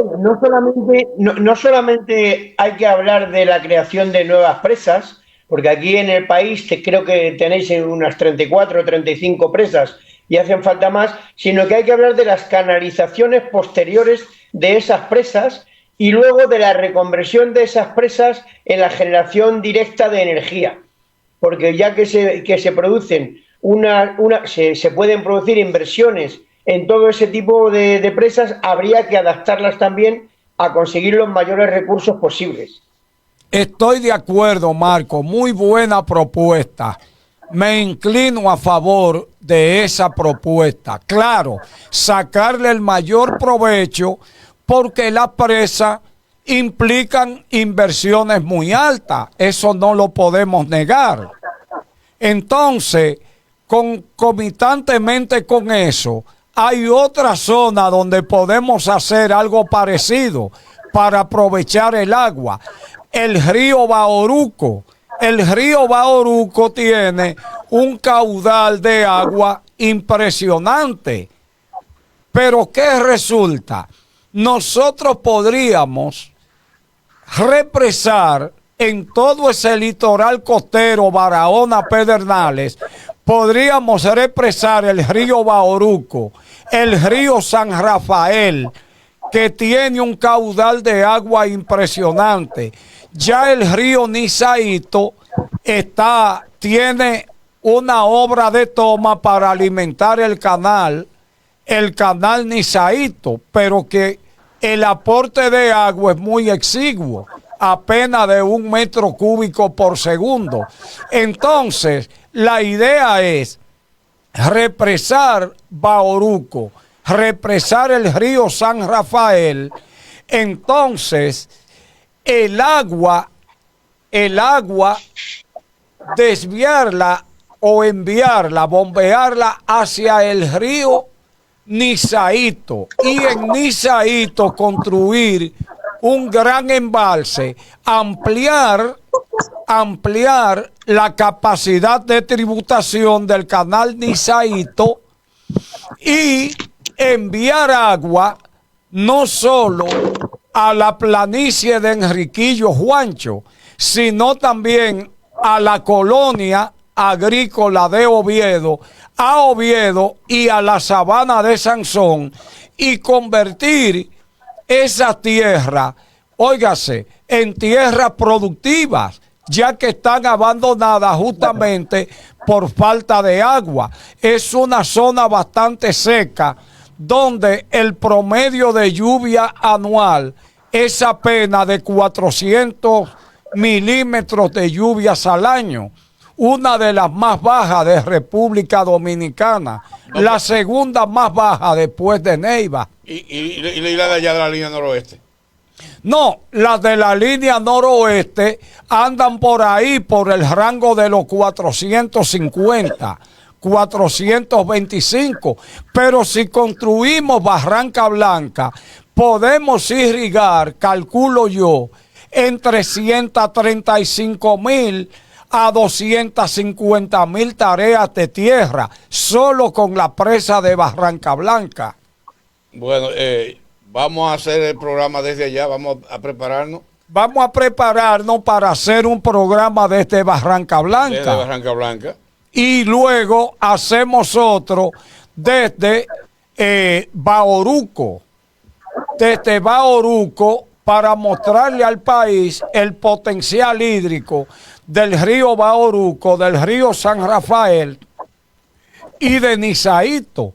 no solamente hay que hablar de la creación de nuevas presas, porque aquí en el país creo que tenéis unas 34 o 35 presas y hacen falta más, sino que hay que hablar de las canalizaciones posteriores de esas presas y luego de la reconversión de esas presas en la generación directa de energía, porque ya que se producen se pueden producir inversiones en todo ese tipo de presas, habría que adaptarlas también a conseguir los mayores recursos posibles. Estoy de acuerdo, Marco, muy buena propuesta. Me inclino a favor de esa propuesta. Claro, sacarle el mayor provecho porque las presas implican inversiones muy altas. Eso no lo podemos negar. Entonces, concomitantemente con eso, hay otra zona donde podemos hacer algo parecido para aprovechar el agua. El río Bauruco. El río Bauruco tiene un caudal de agua impresionante. Pero ¿qué resulta? Nosotros podríamos represar en todo ese litoral costero, Barahona, Pedernales, podríamos represar el río Bauruco, el río San Rafael, que tiene un caudal de agua impresionante. Ya el río Nizaíto tiene una obra de toma para alimentar el canal Nizaíto, pero que el aporte de agua es muy exiguo, apenas de 1 metro cúbico por segundo. Entonces, la idea es represar Bauruco, represar el río San Rafael. Entonces, el agua, desviarla o enviarla, bombearla hacia el río Nizaíto y en Nizaíto construir un gran embalse, ampliar la capacidad de tributación del canal Nizaito y enviar agua no solo a la planicie de Enriquillo Juancho, sino también a la colonia agrícola de Oviedo, a Oviedo y a la sabana de Sansón, y convertir esa tierra, óigase, en tierras productivas, ya que están abandonadas justamente por falta de agua. Es una zona bastante seca, donde el promedio de lluvia anual es apenas de 400 milímetros de lluvias al año, una de las más bajas de República Dominicana, la segunda más baja después de Neiva. Y la de allá de la línea noroeste. No, las de la línea noroeste andan por ahí, por el rango de los 450, 425. Pero si construimos Barranca Blanca, podemos irrigar, calculo yo, entre 135,000 a 250,000 tareas de tierra, solo con la presa de Barranca Blanca. Bueno, vamos a hacer el programa desde allá, vamos a prepararnos. Vamos a prepararnos para hacer un programa desde Barranca Blanca. Desde Barranca Blanca. Y luego hacemos otro desde Bauruco. Desde Bauruco, para mostrarle al país el potencial hídrico del río Bauruco, del río San Rafael y de Nizaito,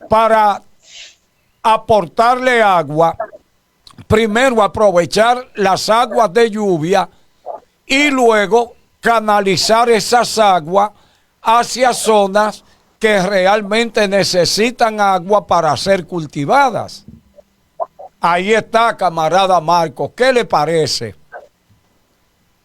para aportarle agua, primero aprovechar las aguas de lluvia y luego canalizar esas aguas hacia zonas que realmente necesitan agua para ser cultivadas. Ahí está, camarada Marcos, ¿qué le parece?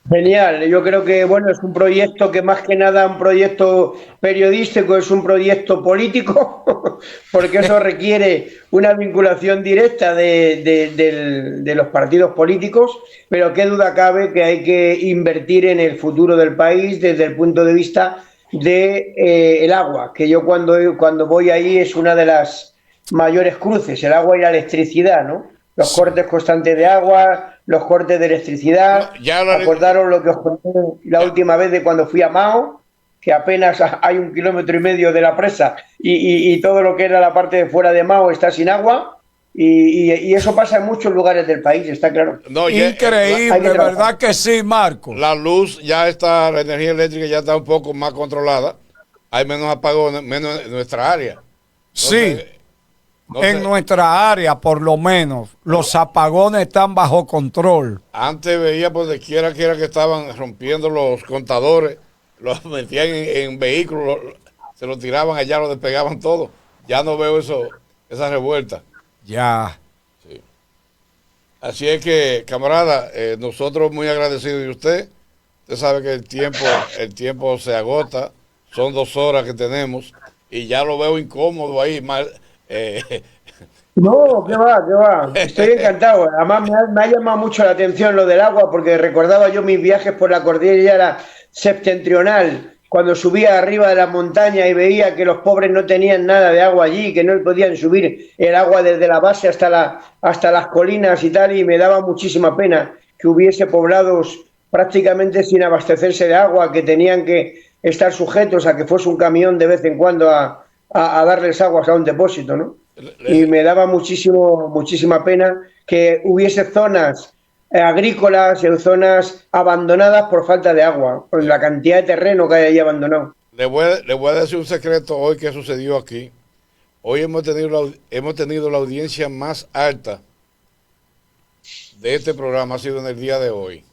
Genial, yo creo que bueno, es un proyecto que más que nada un proyecto periodístico, es un proyecto político, porque eso requiere una vinculación directa de los partidos políticos, pero qué duda cabe que hay que invertir en el futuro del país desde el punto de vista de el agua, que yo cuando voy ahí es una de las mayores cruces, el agua y la electricidad, ¿no? Los cortes constantes de agua, los cortes de electricidad. Acordaros lo que os conté la última vez de cuando fui a Mao, que apenas hay 1,5 kilómetros de la presa y todo lo que era la parte de fuera de Mao está sin agua. Y eso pasa en muchos lugares del país, está claro. No, increíble, ¿verdad que sí, Marco? La luz ya está, la energía eléctrica ya está un poco más controlada. Hay menos apagones, menos en nuestra área. Entonces, sí. En nuestra área, por lo menos, los apagones están bajo control. Antes veía por donde quiera que estaban rompiendo los contadores, los metían en vehículos, se los tiraban allá, los despegaban todo. Ya no veo esa revuelta. Ya. Sí. Así es que, camarada, nosotros muy agradecidos de usted. Usted sabe que el tiempo se agota. Son 2 horas que tenemos y ya lo veo incómodo ahí, mal. No, qué va. Estoy encantado. Además me ha llamado mucho la atención lo del agua, porque recordaba yo mis viajes por la cordillera septentrional, cuando subía arriba de la montaña y veía que los pobres no tenían nada de agua allí, que no podían subir el agua desde la base hasta las colinas y tal, y me daba muchísima pena que hubiese poblados prácticamente sin abastecerse de agua, que tenían que estar sujetos a que fuese un camión de vez en cuando a darles aguas a un depósito, ¿no? Y me daba muchísima pena que hubiese zonas agrícolas en zonas abandonadas por falta de agua, por la cantidad de terreno que hay ahí abandonado. Le voy a decir un secreto hoy que sucedió aquí. Hoy hemos tenido la audiencia más alta de este programa, ha sido en el día de hoy.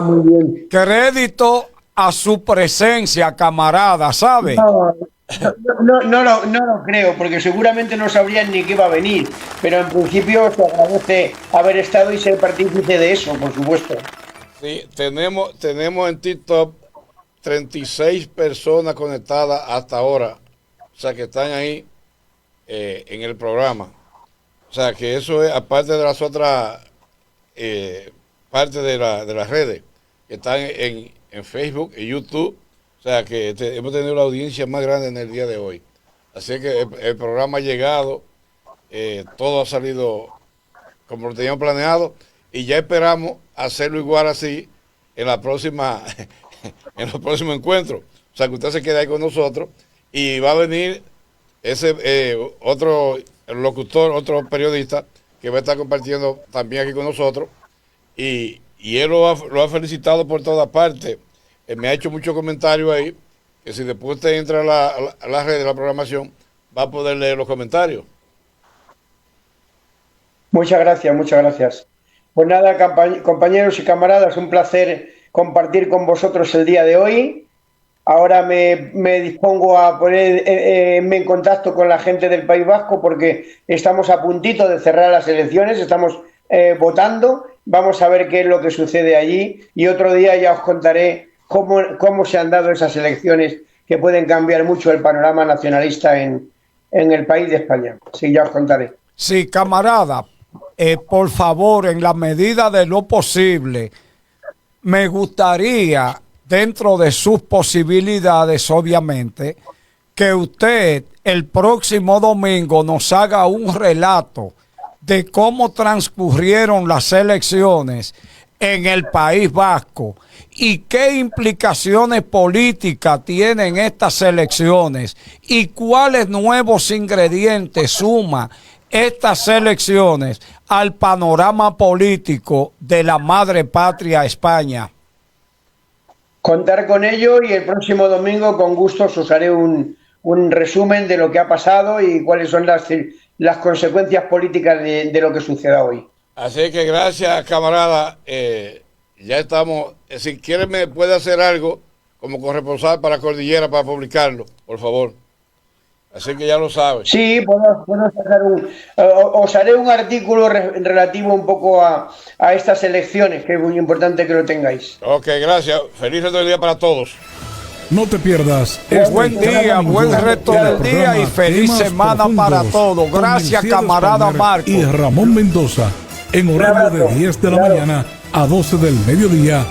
Muy bien. Crédito a su presencia, camarada, ¿sabe? No lo creo, porque seguramente no sabrían ni qué iba a venir, pero en principio se agradece haber estado y ser partícipe de eso, por supuesto. Sí, tenemos en TikTok 36 personas conectadas hasta ahora, o sea que están ahí en el programa. O sea, que eso es aparte de las otras partes de las redes que están en Facebook y YouTube. O sea, que hemos tenido la audiencia más grande en el día de hoy. Así que el programa ha llegado, todo ha salido como lo teníamos planeado y ya esperamos hacerlo igual así en la próxima, en los próximos encuentros. O sea, que usted se quede ahí con nosotros y va a venir ese otro locutor, otro periodista que va a estar compartiendo también aquí con nosotros y él lo ha felicitado por todas partes. Me ha hecho muchos comentarios ahí que si después usted entra a la red de la programación va a poder leer los comentarios. Muchas gracias, muchas gracias. Pues nada, compañeros y camaradas, un placer compartir con vosotros el día de hoy. Ahora me dispongo a ponerme en contacto con la gente del País Vasco porque estamos a puntito de cerrar las elecciones, estamos votando, vamos a ver qué es lo que sucede allí y otro día ya os contaré cómo se han dado esas elecciones que pueden cambiar mucho el panorama nacionalista en el país de España. Sí, ya os contaré. Sí, camarada, por favor, en la medida de lo posible, me gustaría, dentro de sus posibilidades, obviamente, que usted el próximo domingo nos haga un relato de cómo transcurrieron las elecciones en el País Vasco y qué implicaciones políticas tienen estas elecciones y cuáles nuevos ingredientes suma estas elecciones al panorama político de la madre patria España. Contar con ello y el próximo domingo con gusto os haré un resumen de lo que ha pasado y cuáles son las consecuencias políticas de lo que suceda hoy. Así que gracias, camarada. Ya estamos. Si quiere me puede hacer algo como corresponsal para Cordillera para publicarlo, por favor. Así que ya lo sabe. Sí, puedo sacar os haré un artículo relativo un poco a estas elecciones, que es muy importante que lo tengáis. Ok, gracias. Feliz resto del día para todos. No te pierdas. Buen día, buen resto del día y feliz semana para todos. Gracias, camarada Marco. Y Ramón Mendoza, en horario de 10 de la mañana a 12 del mediodía